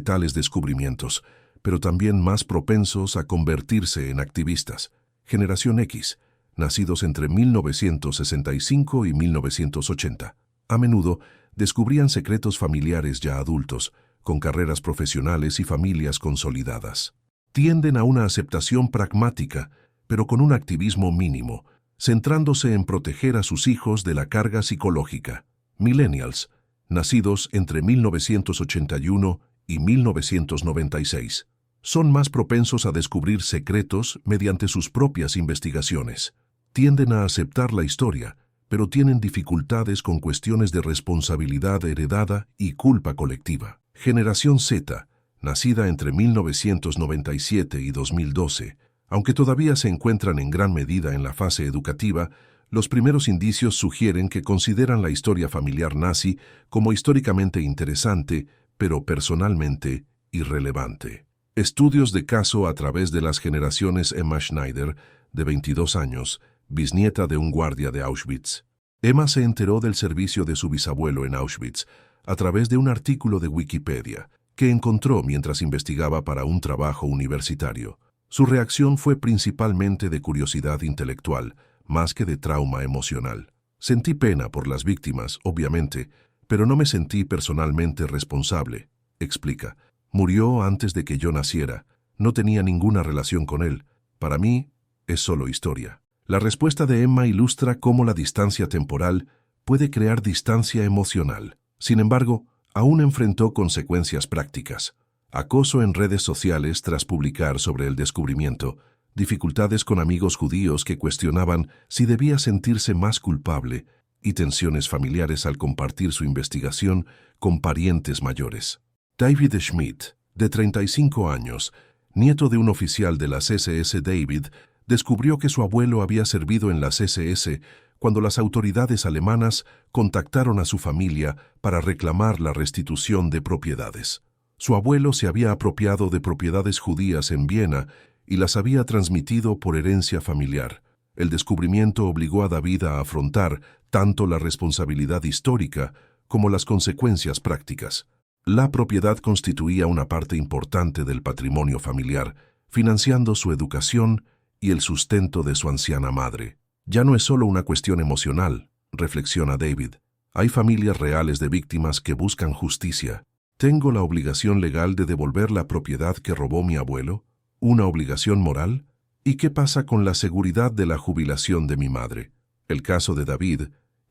[SPEAKER 1] tales descubrimientos, pero también más propensos a convertirse en activistas. Generación X, nacidos entre 1965 y 1980. A menudo descubrían secretos familiares ya adultos, con carreras profesionales y familias consolidadas. Tienden a una aceptación pragmática, pero con un activismo mínimo, centrándose en proteger a sus hijos de la carga psicológica. Millennials, nacidos entre 1981 y 1996. Son más propensos a descubrir secretos mediante sus propias investigaciones. Tienden a aceptar la historia, pero tienen dificultades con cuestiones de responsabilidad heredada y culpa colectiva. Generación Z, nacida entre 1997 y 2012, aunque todavía se encuentran en gran medida en la fase educativa, los primeros indicios sugieren que consideran la historia familiar nazi como históricamente interesante, pero personalmente irrelevante. Estudios de caso a través de las generaciones. Emma Schneider, de 22 años, bisnieta de un guardia de Auschwitz. Emma se enteró del servicio de su bisabuelo en Auschwitz a través de un artículo de Wikipedia que encontró mientras investigaba para un trabajo universitario. Su reacción fue principalmente de curiosidad intelectual, más que de trauma emocional. Sentí pena por las víctimas, obviamente, pero no me sentí personalmente responsable, explica. Murió antes de que yo naciera. No tenía ninguna relación con él. Para mí, es solo historia. La respuesta de Emma ilustra cómo la distancia temporal puede crear distancia emocional. Sin embargo, aún enfrentó consecuencias prácticas. Acoso en redes sociales tras publicar sobre el descubrimiento, dificultades con amigos judíos que cuestionaban si debía sentirse más culpable y tensiones familiares al compartir su investigación con parientes mayores. David Schmidt, de 35 años, nieto de un oficial de las SS. David descubrió que su abuelo había servido en las SS cuando las autoridades alemanas contactaron a su familia para reclamar la restitución de propiedades. Su abuelo se había apropiado de propiedades judías en Viena y las había transmitido por herencia familiar. El descubrimiento obligó a David a afrontar tanto la responsabilidad histórica como las consecuencias prácticas. La propiedad constituía una parte importante del patrimonio familiar, financiando su educación y el sustento de su anciana madre. Ya no es solo una cuestión emocional, reflexiona David. Hay familias reales de víctimas que buscan justicia. ¿Tengo la obligación legal de devolver la propiedad que robó mi abuelo? ¿Una obligación moral? ¿Y qué pasa con la seguridad de la jubilación de mi madre? El caso de David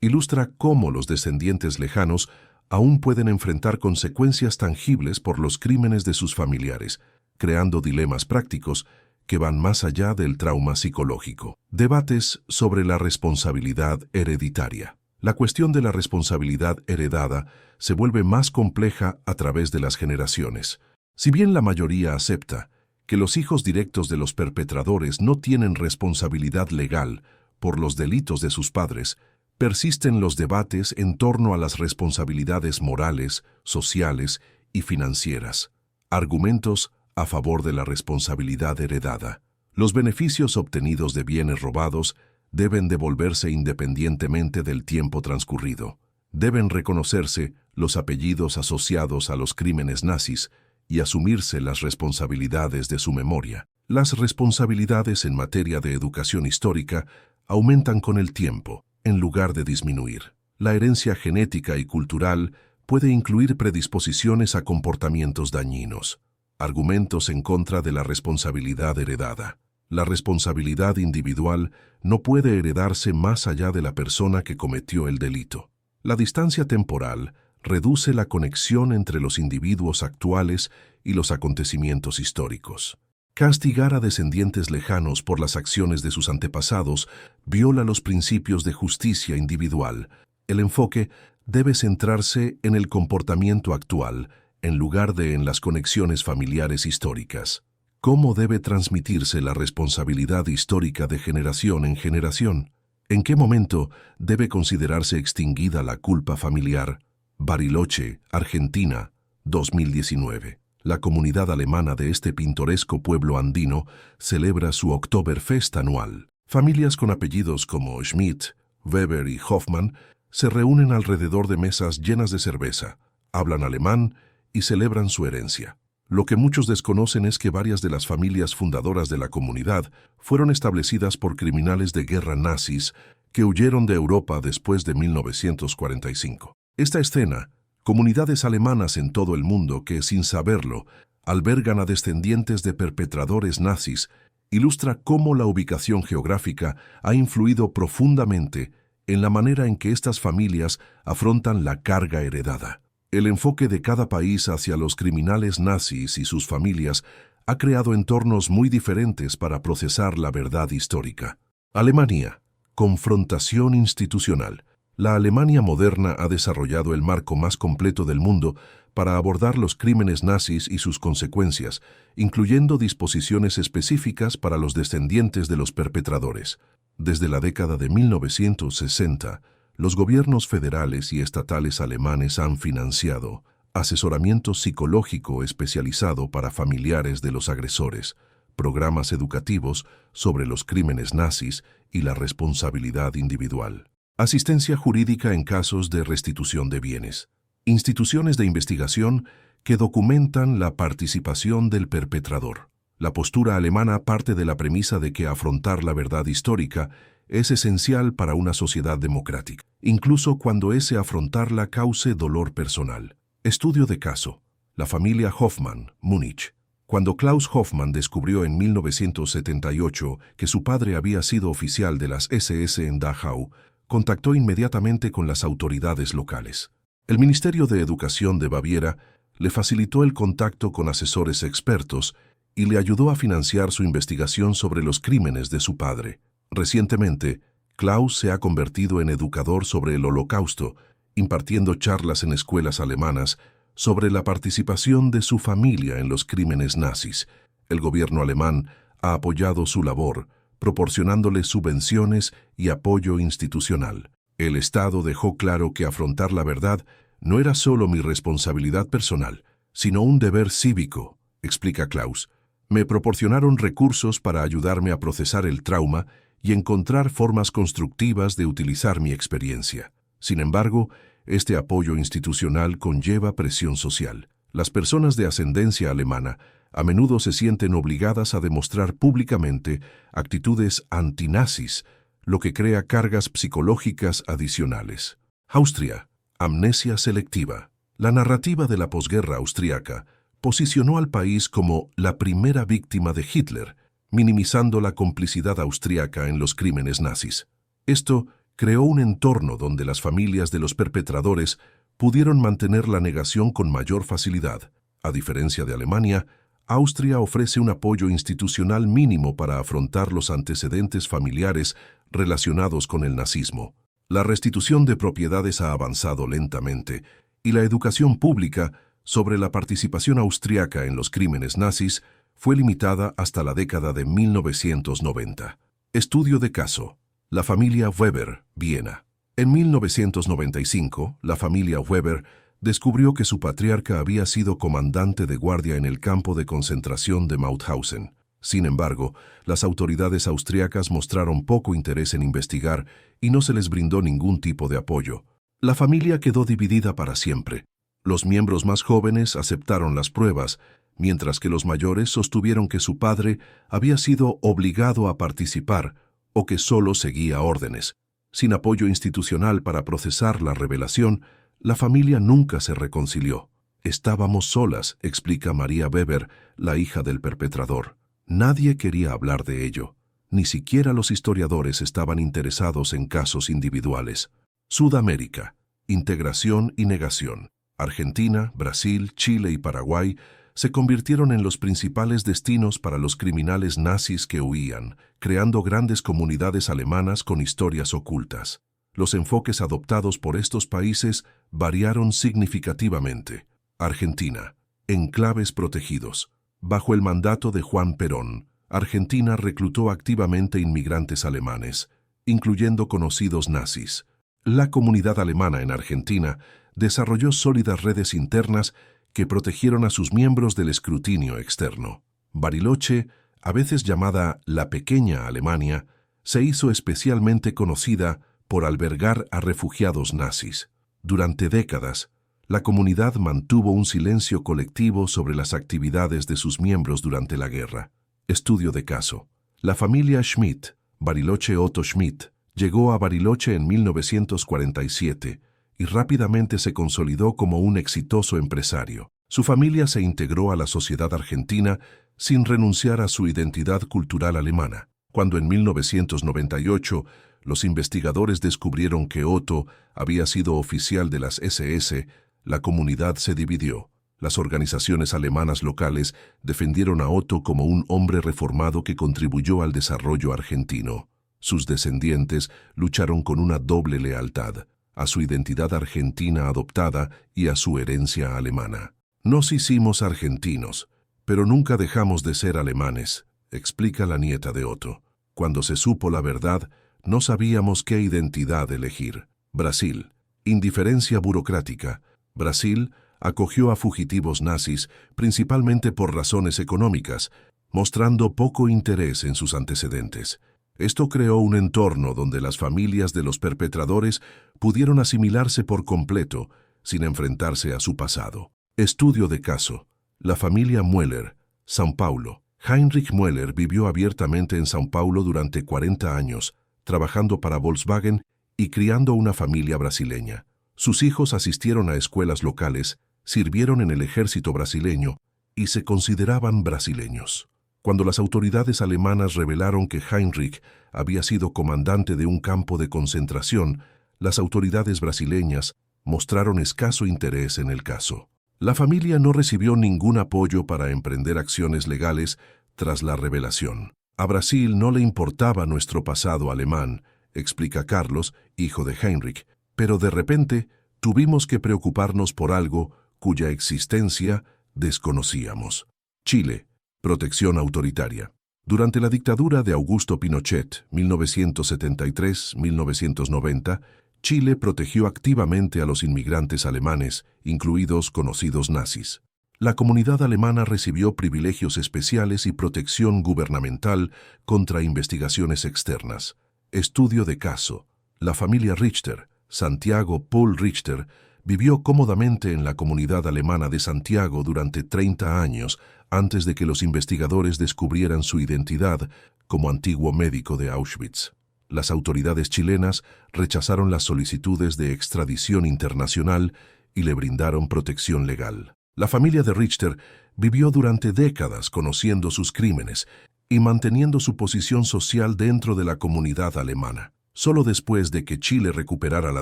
[SPEAKER 1] ilustra cómo los descendientes lejanos aún pueden enfrentar consecuencias tangibles por los crímenes de sus familiares, creando dilemas prácticos que van más allá del trauma psicológico. Debates sobre la responsabilidad hereditaria. La cuestión de la responsabilidad heredada se vuelve más compleja a través de las generaciones. Si bien la mayoría acepta que los hijos directos de los perpetradores no tienen responsabilidad legal por los delitos de sus padres, persisten los debates en torno a las responsabilidades morales, sociales y financieras. Argumentos a favor de la responsabilidad heredada. Los beneficios obtenidos de bienes robados deben devolverse independientemente del tiempo transcurrido. Deben reconocerse los apellidos asociados a los crímenes nazis y asumirse las responsabilidades de su memoria. Las responsabilidades en materia de educación histórica aumentan con el tiempo, en lugar de disminuir. La herencia genética y cultural puede incluir predisposiciones a comportamientos dañinos. Argumentos en contra de la responsabilidad heredada. La responsabilidad individual no puede heredarse más allá de la persona que cometió el delito. La distancia temporal reduce la conexión entre los individuos actuales y los acontecimientos históricos. Castigar a descendientes lejanos por las acciones de sus antepasados viola los principios de justicia individual. El enfoque debe centrarse en el comportamiento actual, en lugar de en las conexiones familiares históricas. ¿Cómo debe transmitirse la responsabilidad histórica de generación en generación? ¿En qué momento debe considerarse extinguida la culpa familiar? Bariloche, Argentina, 2019. La comunidad alemana de este pintoresco pueblo andino celebra su Oktoberfest anual. Familias con apellidos como Schmidt, Weber y Hoffmann se reúnen alrededor de mesas llenas de cerveza, hablan alemán y celebran su herencia. Lo que muchos desconocen es que varias de las familias fundadoras de la comunidad fueron establecidas por criminales de guerra nazis que huyeron de Europa después de 1945. Esta escena, comunidades alemanas en todo el mundo que, sin saberlo, albergan a descendientes de perpetradores nazis, ilustra cómo la ubicación geográfica ha influido profundamente en la manera en que estas familias afrontan la carga heredada. El enfoque de cada país hacia los criminales nazis y sus familias ha creado entornos muy diferentes para procesar la verdad histórica. Alemania. Confrontación institucional. La Alemania moderna ha desarrollado el marco más completo del mundo para abordar los crímenes nazis y sus consecuencias, incluyendo disposiciones específicas para los descendientes de los perpetradores. Desde la década de 1960, los gobiernos federales y estatales alemanes han financiado asesoramiento psicológico especializado para familiares de los agresores, programas educativos sobre los crímenes nazis y la responsabilidad individual, asistencia jurídica en casos de restitución de bienes, instituciones de investigación que documentan la participación del perpetrador. La postura alemana parte de la premisa de que afrontar la verdad histórica es esencial para una sociedad democrática, incluso cuando ese afrontarla cause dolor personal. Estudio de caso. La familia Hoffmann, Múnich. Cuando Klaus Hoffmann descubrió en 1978 que su padre había sido oficial de las SS en Dachau, contactó inmediatamente con las autoridades locales. El Ministerio de Educación de Baviera le facilitó el contacto con asesores expertos y le ayudó a financiar su investigación sobre los crímenes de su padre. Recientemente, Klaus se ha convertido en educador sobre el Holocausto, impartiendo charlas en escuelas alemanas sobre la participación de su familia en los crímenes nazis. El gobierno alemán ha apoyado su labor, proporcionándole subvenciones y apoyo institucional. El Estado dejó claro que afrontar la verdad no era solo mi responsabilidad personal, sino un deber cívico, explica Klaus. Me proporcionaron recursos para ayudarme a procesar el trauma y encontrar formas constructivas de utilizar mi experiencia. Sin embargo, este apoyo institucional conlleva presión social. Las personas de ascendencia alemana a menudo se sienten obligadas a demostrar públicamente actitudes antinazis, lo que crea cargas psicológicas adicionales. Austria. Amnesia selectiva. La narrativa de la posguerra austriaca posicionó al país como la primera víctima de Hitler, minimizando la complicidad austriaca en los crímenes nazis. Esto creó un entorno donde las familias de los perpetradores pudieron mantener la negación con mayor facilidad. A diferencia de Alemania, Austria ofrece un apoyo institucional mínimo para afrontar los antecedentes familiares relacionados con el nazismo. La restitución de propiedades ha avanzado lentamente y la educación pública sobre la participación austriaca en los crímenes nazis fue limitada hasta la década de 1990. Estudio de caso. La familia Weber, Viena. En 1995, la familia Weber descubrió que su patriarca había sido comandante de guardia en el campo de concentración de Mauthausen. Sin embargo, las autoridades austriacas mostraron poco interés en investigar y no se les brindó ningún tipo de apoyo. La familia quedó dividida para siempre. Los miembros más jóvenes aceptaron las pruebas, mientras que los mayores sostuvieron que su padre había sido obligado a participar o que solo seguía órdenes. Sin apoyo institucional para procesar la revelación, la familia nunca se reconcilió. Estábamos solas, explica María Weber, la hija del perpetrador. Nadie quería hablar de ello. Ni siquiera los historiadores estaban interesados en casos individuales. Sudamérica. Integración y negación. Argentina, Brasil, Chile y Paraguay se convirtieron en los principales destinos para los criminales nazis que huían, creando grandes comunidades alemanas con historias ocultas. Los enfoques adoptados por estos países variaron significativamente. Argentina. Enclaves protegidos. Bajo el mandato de Juan Perón, Argentina reclutó activamente inmigrantes alemanes, incluyendo conocidos nazis. La comunidad alemana en Argentina desarrolló sólidas redes internas que protegieron a sus miembros del escrutinio externo. Bariloche, a veces llamada la Pequeña Alemania, se hizo especialmente conocida por albergar a refugiados nazis. Durante décadas, la comunidad mantuvo un silencio colectivo sobre las actividades de sus miembros durante la guerra. Estudio de caso. La familia Schmidt, Bariloche Otto Schmidt, llegó a Bariloche en 1947 y rápidamente se consolidó como un exitoso empresario. Su familia se integró a la sociedad argentina sin renunciar a su identidad cultural alemana. Cuando en 1998 los investigadores descubrieron que Otto había sido oficial de las SS, la comunidad se dividió. Las organizaciones alemanas locales defendieron a Otto como un hombre reformado que contribuyó al desarrollo argentino. Sus descendientes lucharon con una doble lealtad, a su identidad argentina adoptada y a su herencia alemana. Nos hicimos argentinos, pero nunca dejamos de ser alemanes, explica la nieta de Otto. Cuando se supo la verdad, no sabíamos qué identidad elegir. Brasil. Indiferencia burocrática. Brasil acogió a fugitivos nazis principalmente por razones económicas, mostrando poco interés en sus antecedentes. Esto creó un entorno donde las familias de los perpetradores pudieron asimilarse por completo, sin enfrentarse a su pasado. Estudio de caso. La familia Mueller, São Paulo. Heinrich Mueller vivió abiertamente en São Paulo durante 40 años, trabajando para Volkswagen y criando una familia brasileña. Sus hijos asistieron a escuelas locales, sirvieron en el ejército brasileño y se consideraban brasileños. Cuando las autoridades alemanas revelaron que Heinrich había sido comandante de un campo de concentración, las autoridades brasileñas mostraron escaso interés en el caso. La familia no recibió ningún apoyo para emprender acciones legales tras la revelación. A Brasil no le importaba nuestro pasado alemán, explica Carlos, hijo de Heinrich, pero de repente tuvimos que preocuparnos por algo cuya existencia desconocíamos. Chile. Protección autoritaria. Durante la dictadura de Augusto Pinochet, 1973-1990, Chile protegió activamente a los inmigrantes alemanes, incluidos conocidos nazis. La comunidad alemana recibió privilegios especiales y protección gubernamental contra investigaciones externas. Estudio de caso. La familia Richter, Santiago Paul Richter, vivió cómodamente en la comunidad alemana de Santiago durante 30 años antes de que los investigadores descubrieran su identidad como antiguo médico de Auschwitz. Las autoridades chilenas rechazaron las solicitudes de extradición internacional y le brindaron protección legal. La familia de Richter vivió durante décadas conociendo sus crímenes y manteniendo su posición social dentro de la comunidad alemana. Solo después de que Chile recuperara la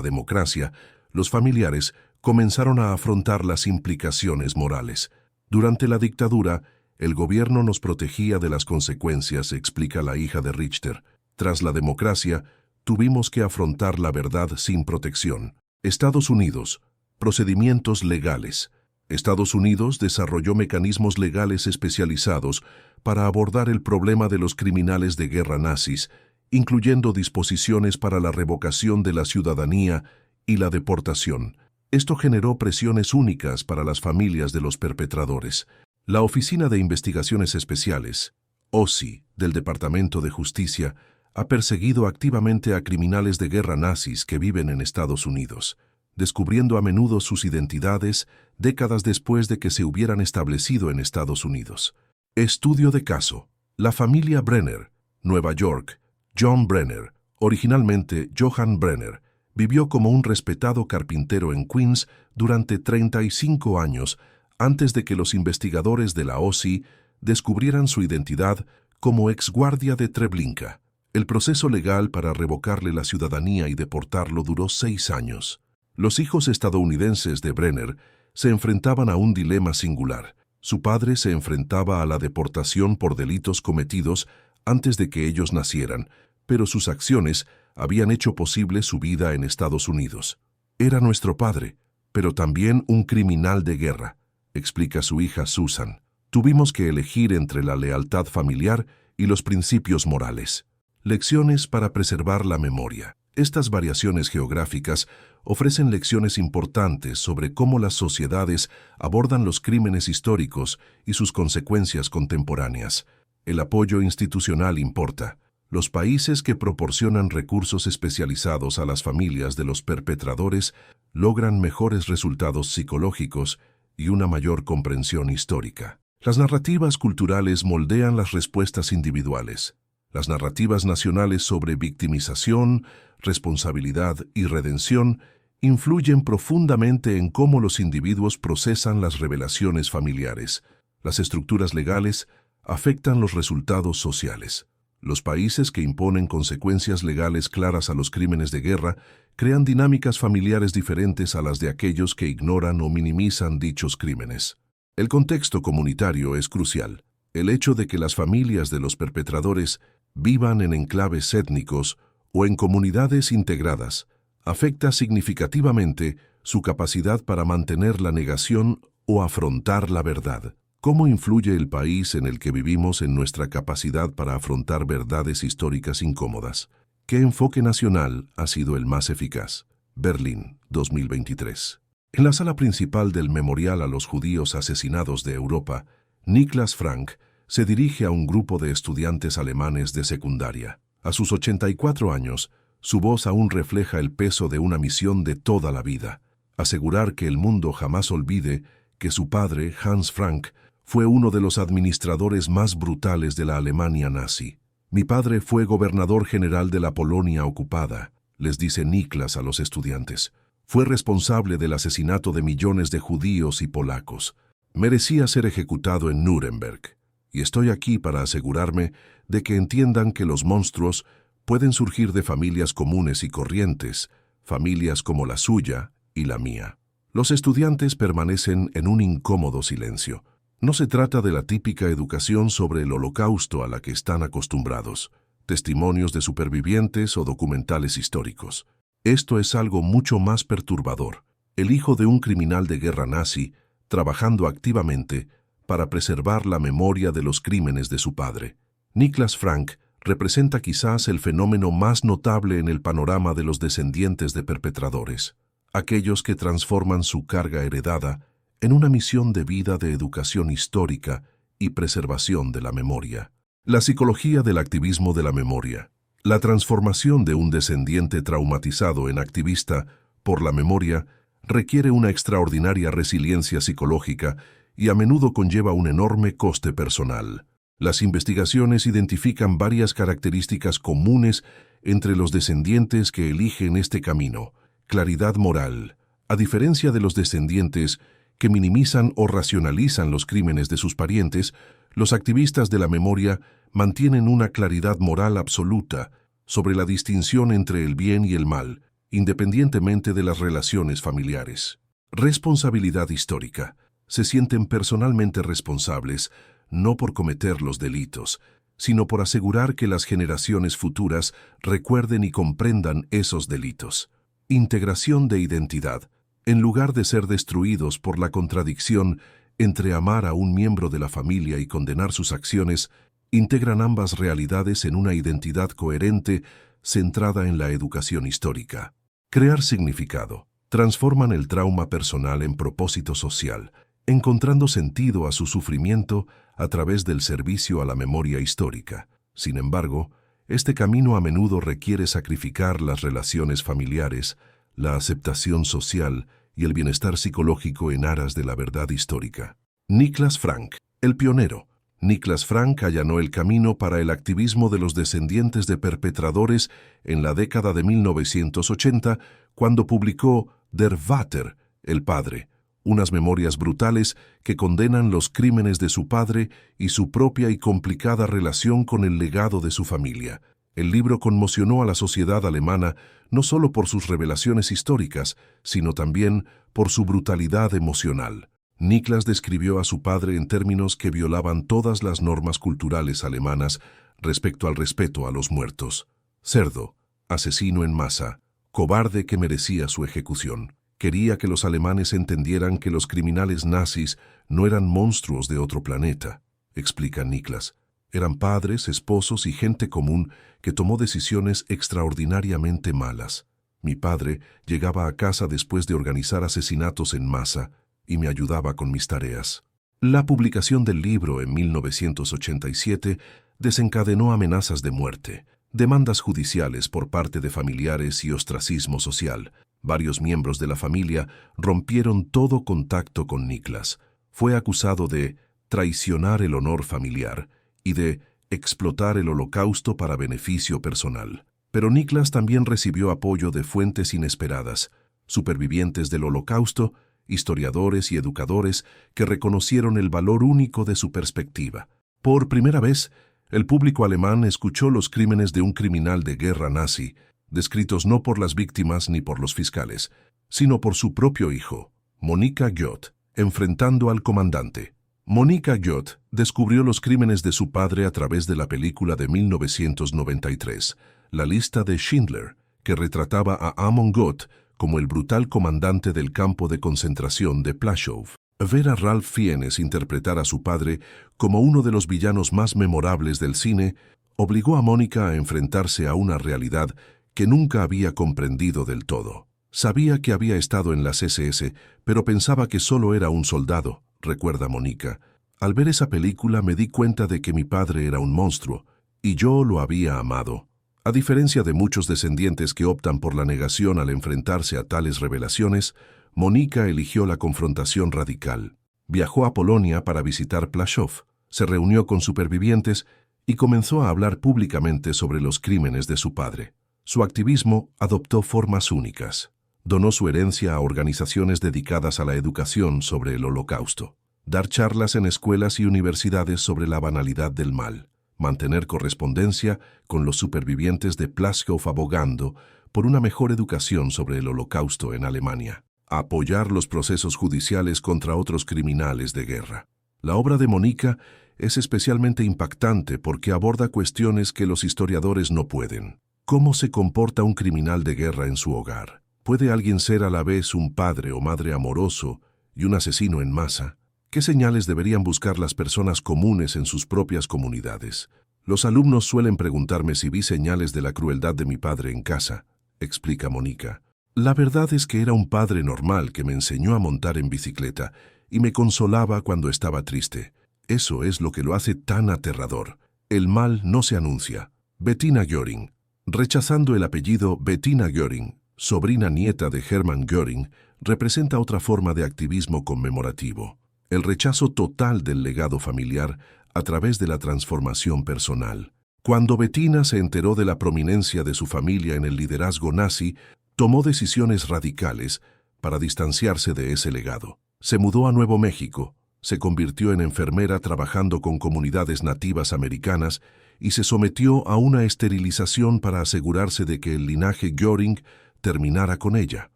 [SPEAKER 1] democracia, los familiares comenzaron a afrontar las implicaciones morales. Durante la dictadura, el gobierno nos protegía de las consecuencias, explica la hija de Richter. Tras la democracia, tuvimos que afrontar la verdad sin protección. Estados Unidos. Procedimientos legales. Estados Unidos desarrolló mecanismos legales especializados para abordar el problema de los criminales de guerra nazis, incluyendo disposiciones para la revocación de la ciudadanía y la deportación. Esto generó presiones únicas para las familias de los perpetradores. La Oficina de Investigaciones Especiales, OSI, del Departamento de Justicia, ha perseguido activamente a criminales de guerra nazis que viven en Estados Unidos, descubriendo a menudo sus identidades décadas después de que se hubieran establecido en Estados Unidos. Estudio de caso. La familia Brenner, Nueva York. John Brenner, originalmente Johann Brenner, vivió como un respetado carpintero en Queens durante 35 años antes de que los investigadores de la OSI descubrieran su identidad como exguardia de Treblinka. El proceso legal para revocarle la ciudadanía y deportarlo duró 6 años. Los hijos estadounidenses de Brenner se enfrentaban a un dilema singular. Su padre se enfrentaba a la deportación por delitos cometidos antes de que ellos nacieran, pero sus acciones habían hecho posible su vida en Estados Unidos. Era nuestro padre, pero también un criminal de guerra, explica su hija Susan. Tuvimos que elegir entre la lealtad familiar y los principios morales. Lecciones para preservar la memoria. Estas variaciones geográficas ofrecen lecciones importantes sobre cómo las sociedades abordan los crímenes históricos y sus consecuencias contemporáneas. El apoyo institucional importa. Los países que proporcionan recursos especializados a las familias de los perpetradores logran mejores resultados psicológicos y una mayor comprensión histórica. Las narrativas culturales moldean las respuestas individuales. Las narrativas nacionales sobre victimización, responsabilidad y redención influyen profundamente en cómo los individuos procesan las revelaciones familiares. Las estructuras legales afectan los resultados sociales. Los países que imponen consecuencias legales claras a los crímenes de guerra crean dinámicas familiares diferentes a las de aquellos que ignoran o minimizan dichos crímenes. El contexto comunitario es crucial. El hecho de que las familias de los perpetradores vivan en enclaves étnicos o en comunidades integradas afecta significativamente su capacidad para mantener la negación o afrontar la verdad. ¿Cómo influye el país en el que vivimos en nuestra capacidad para afrontar verdades históricas incómodas? ¿Qué enfoque nacional ha sido el más eficaz? Berlín, 2023. En la sala principal del Memorial a los Judíos Asesinados de Europa, Niklas Frank se dirige a un grupo de estudiantes alemanes de secundaria. A sus 84 años, su voz aún refleja el peso de una misión de toda la vida: asegurar que el mundo jamás olvide que su padre, Hans Frank, fue uno de los administradores más brutales de la Alemania nazi. Mi padre fue gobernador general de la Polonia ocupada, les dice Niklas a los estudiantes. Fue responsable del asesinato de millones de judíos y polacos. Merecía ser ejecutado en Nuremberg. Y estoy aquí para asegurarme de que entiendan que los monstruos pueden surgir de familias comunes y corrientes, familias como la suya y la mía. Los estudiantes permanecen en un incómodo silencio. No se trata de la típica educación sobre el Holocausto a la que están acostumbrados, testimonios de supervivientes o documentales históricos. Esto es algo mucho más perturbador: el hijo de un criminal de guerra nazi trabajando activamente para preservar la memoria de los crímenes de su padre. Niklas Frank representa quizás el fenómeno más notable en el panorama de los descendientes de perpetradores, aquellos que transforman su carga heredada en una misión de vida de educación histórica y preservación de la memoria. La psicología del activismo de la memoria. La transformación de un descendiente traumatizado en activista por la memoria requiere una extraordinaria resiliencia psicológica y a menudo conlleva un enorme coste personal. Las investigaciones identifican varias características comunes entre los descendientes que eligen este camino. Claridad moral. A diferencia de los descendientes que minimizan o racionalizan los crímenes de sus parientes, los activistas de la memoria mantienen una claridad moral absoluta sobre la distinción entre el bien y el mal, independientemente de las relaciones familiares. Responsabilidad histórica. Se sienten personalmente responsables, no por cometer los delitos, sino por asegurar que las generaciones futuras recuerden y comprendan esos delitos. Integración de identidad. En lugar de ser destruidos por la contradicción entre amar a un miembro de la familia y condenar sus acciones, integran ambas realidades en una identidad coherente centrada en la educación histórica. Crear significado. Transforman el trauma personal en propósito social, encontrando sentido a su sufrimiento a través del servicio a la memoria histórica. Sin embargo, este camino a menudo requiere sacrificar las relaciones familiares, la aceptación social y el bienestar psicológico en aras de la verdad histórica. Niklas Frank, el pionero. Niklas Frank allanó el camino para el activismo de los descendientes de perpetradores en la década de 1980, cuando publicó Der Vater, el padre, unas memorias brutales que condenan los crímenes de su padre y su propia y complicada relación con el legado de su familia. El libro conmocionó a la sociedad alemana no solo por sus revelaciones históricas, sino también por su brutalidad emocional. Niklas describió a su padre en términos que violaban todas las normas culturales alemanas respecto al respeto a los muertos. Cerdo, asesino en masa, cobarde que merecía su ejecución. Quería que los alemanes entendieran que los criminales nazis no eran monstruos de otro planeta, explica Niklas. Eran padres, esposos y gente común que tomó decisiones extraordinariamente malas. Mi padre llegaba a casa después de organizar asesinatos en masa y me ayudaba con mis tareas. La publicación del libro en 1987 desencadenó amenazas de muerte, demandas judiciales por parte de familiares y ostracismo social. Varios miembros de la familia rompieron todo contacto con Niklas. Fue acusado de traicionar el honor familiar y de explotar el Holocausto para beneficio personal. Pero Niklas también recibió apoyo de fuentes inesperadas, supervivientes del Holocausto, historiadores y educadores que reconocieron el valor único de su perspectiva. Por primera vez, el público alemán escuchó los crímenes de un criminal de guerra nazi, descritos no por las víctimas ni por los fiscales, sino por su propio hijo, Monika Göth, enfrentando al comandante. Monika Göth descubrió los crímenes de su padre a través de la película de 1993, La lista de Schindler, que retrataba a Amon Göth como el brutal comandante del campo de concentración de Plaszow. Ver a Ralph Fiennes interpretar a su padre como uno de los villanos más memorables del cine obligó a Mónica a enfrentarse a una realidad que nunca había comprendido del todo. Sabía que había estado en las SS, pero pensaba que solo era un soldado, recuerda Mónica. Al ver esa película me di cuenta de que mi padre era un monstruo, y yo lo había amado. A diferencia de muchos descendientes que optan por la negación al enfrentarse a tales revelaciones, Mónica eligió la confrontación radical. Viajó a Polonia para visitar Plaszow, se reunió con supervivientes y comenzó a hablar públicamente sobre los crímenes de su padre. Su activismo adoptó formas únicas. Donó su herencia a organizaciones dedicadas a la educación sobre el Holocausto, dar charlas en escuelas y universidades sobre la banalidad del mal, mantener correspondencia con los supervivientes de Plaszow abogando por una mejor educación sobre el Holocausto en Alemania, apoyar los procesos judiciales contra otros criminales de guerra. La obra de Mónica es especialmente impactante porque aborda cuestiones que los historiadores no pueden. ¿Cómo se comporta un criminal de guerra en su hogar? ¿Puede alguien ser a la vez un padre o madre amoroso y un asesino en masa? ¿Qué señales deberían buscar las personas comunes en sus propias comunidades? Los alumnos suelen preguntarme si vi señales de la crueldad de mi padre en casa, explica Mónica. La verdad es que era un padre normal que me enseñó a montar en bicicleta y me consolaba cuando estaba triste. Eso es lo que lo hace tan aterrador. El mal no se anuncia. Bettina Göring. Rechazando el apellido Bettina Göring, sobrina nieta de Hermann Göring, representa otra forma de activismo conmemorativo. El rechazo total del legado familiar a través de la transformación personal. Cuando Bettina se enteró de la prominencia de su familia en el liderazgo nazi, tomó decisiones radicales para distanciarse de ese legado. Se mudó a Nuevo México, se convirtió en enfermera trabajando con comunidades nativas americanas y se sometió a una esterilización para asegurarse de que el linaje Göring terminara con ella.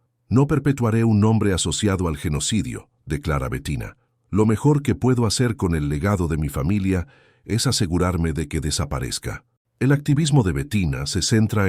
[SPEAKER 1] No perpetuaré un nombre asociado al genocidio, declara Bettina. Lo mejor que puedo hacer con el legado de mi familia es asegurarme de que desaparezca. El activismo de Bettina se centra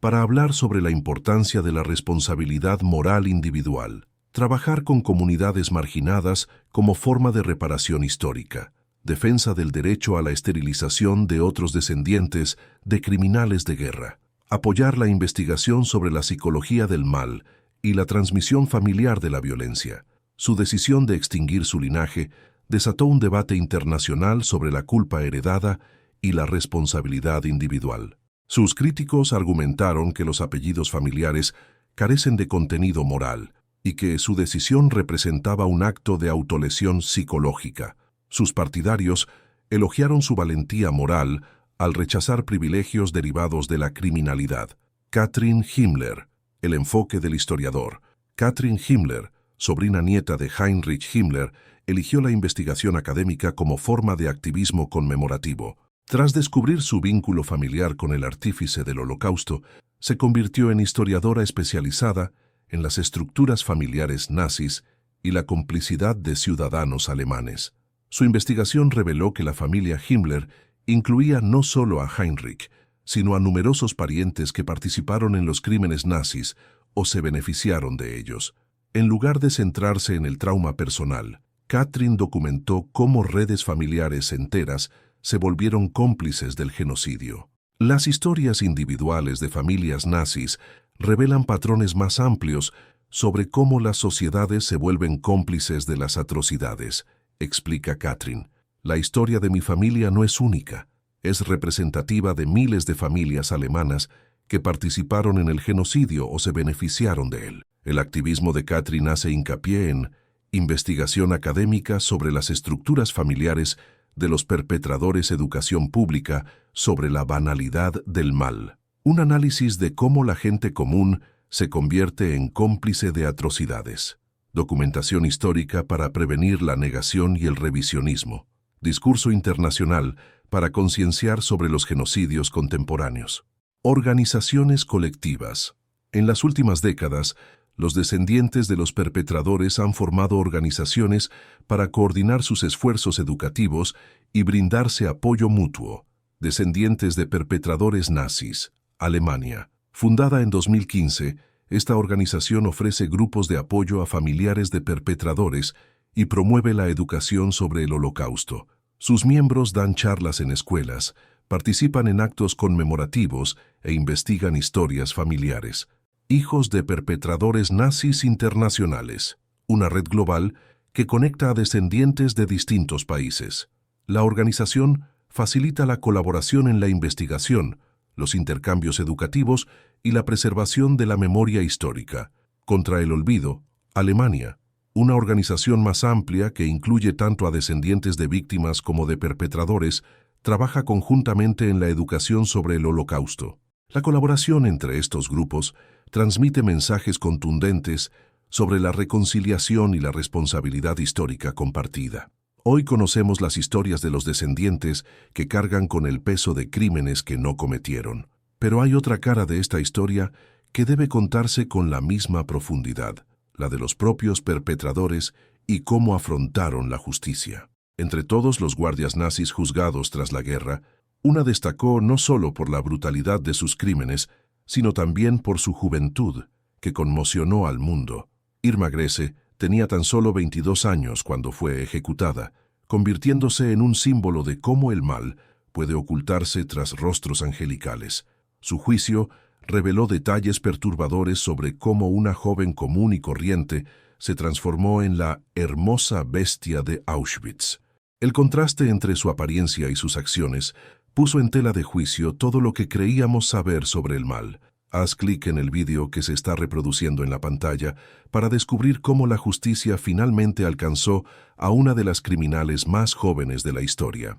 [SPEAKER 1] para hablar sobre la importancia de la responsabilidad moral individual, trabajar con comunidades marginadas como forma de reparación histórica, defensa del derecho a la esterilización de otros descendientes de criminales de guerra, apoyar la investigación sobre la psicología del mal y la transmisión familiar de la violencia. Su decisión de extinguir su linaje desató un debate internacional sobre la culpa heredada y la responsabilidad individual. Sus críticos argumentaron que los apellidos familiares carecen de contenido moral y que su decisión representaba un acto de autolesión psicológica. Sus partidarios elogiaron su valentía moral al rechazar privilegios derivados de la criminalidad. Katrin Himmler, el enfoque del historiador. Katrin Himmler, sobrina nieta de Heinrich Himmler, eligió la investigación académica como forma de activismo conmemorativo. Tras descubrir su vínculo familiar con el artífice del Holocausto, se convirtió en historiadora especializada en las estructuras familiares nazis y la complicidad de ciudadanos alemanes. Su investigación reveló que la familia Himmler incluía no solo a Heinrich, sino a numerosos parientes que participaron en los crímenes nazis o se beneficiaron de ellos. En lugar de centrarse en el trauma personal, Katrin documentó cómo redes familiares enteras se volvieron cómplices del genocidio. Las historias individuales de familias nazis revelan patrones más amplios sobre cómo las sociedades se vuelven cómplices de las atrocidades, explica Katrin. La historia de mi familia no es única, es representativa de miles de familias alemanas que participaron en el genocidio o se beneficiaron de él. El activismo de Katrin hace hincapié en investigación académica sobre las estructuras familiares de los perpetradores, educación pública sobre la banalidad del mal, un análisis de cómo la gente común se convierte en cómplice de atrocidades, documentación histórica para prevenir la negación y el revisionismo, discurso internacional para concienciar sobre los genocidios contemporáneos. Organizaciones colectivas. En las últimas décadas, los descendientes de los perpetradores han formado organizaciones para coordinar sus esfuerzos educativos y brindarse apoyo mutuo. Descendientes de perpetradores nazis, Alemania. Fundada en 2015, esta organización ofrece grupos de apoyo a familiares de perpetradores y promueve la educación sobre el Holocausto. Sus miembros dan charlas en escuelas, participan en actos conmemorativos e investigan historias familiares. Hijos de perpetradores nazis internacionales, una red global que conecta a descendientes de distintos países. La organización facilita la colaboración en la investigación, los intercambios educativos y la preservación de la memoria histórica. Contra el olvido, Alemania, una organización más amplia que incluye tanto a descendientes de víctimas como de perpetradores, trabaja conjuntamente en la educación sobre el Holocausto. La colaboración entre estos grupos transmite mensajes contundentes sobre la reconciliación y la responsabilidad histórica compartida. Hoy conocemos las historias de los descendientes que cargan con el peso de crímenes que no cometieron. Pero hay otra cara de esta historia que debe contarse con la misma profundidad, la de los propios perpetradores y cómo afrontaron la justicia. Entre todos los guardias nazis juzgados tras la guerra, una destacó no solo por la brutalidad de sus crímenes, sino también por su juventud, que conmocionó al mundo. Irma Grese tenía tan solo 22 años cuando fue ejecutada, convirtiéndose en un símbolo de cómo el mal puede ocultarse tras rostros angelicales. Su juicio reveló detalles perturbadores sobre cómo una joven común y corriente se transformó en la hermosa bestia de Auschwitz. El contraste entre su apariencia y sus acciones puso en tela de juicio todo lo que creíamos saber sobre el mal. Haz clic en el vídeo que se está reproduciendo en la pantalla para descubrir cómo la justicia finalmente alcanzó a una de las criminales más jóvenes de la historia.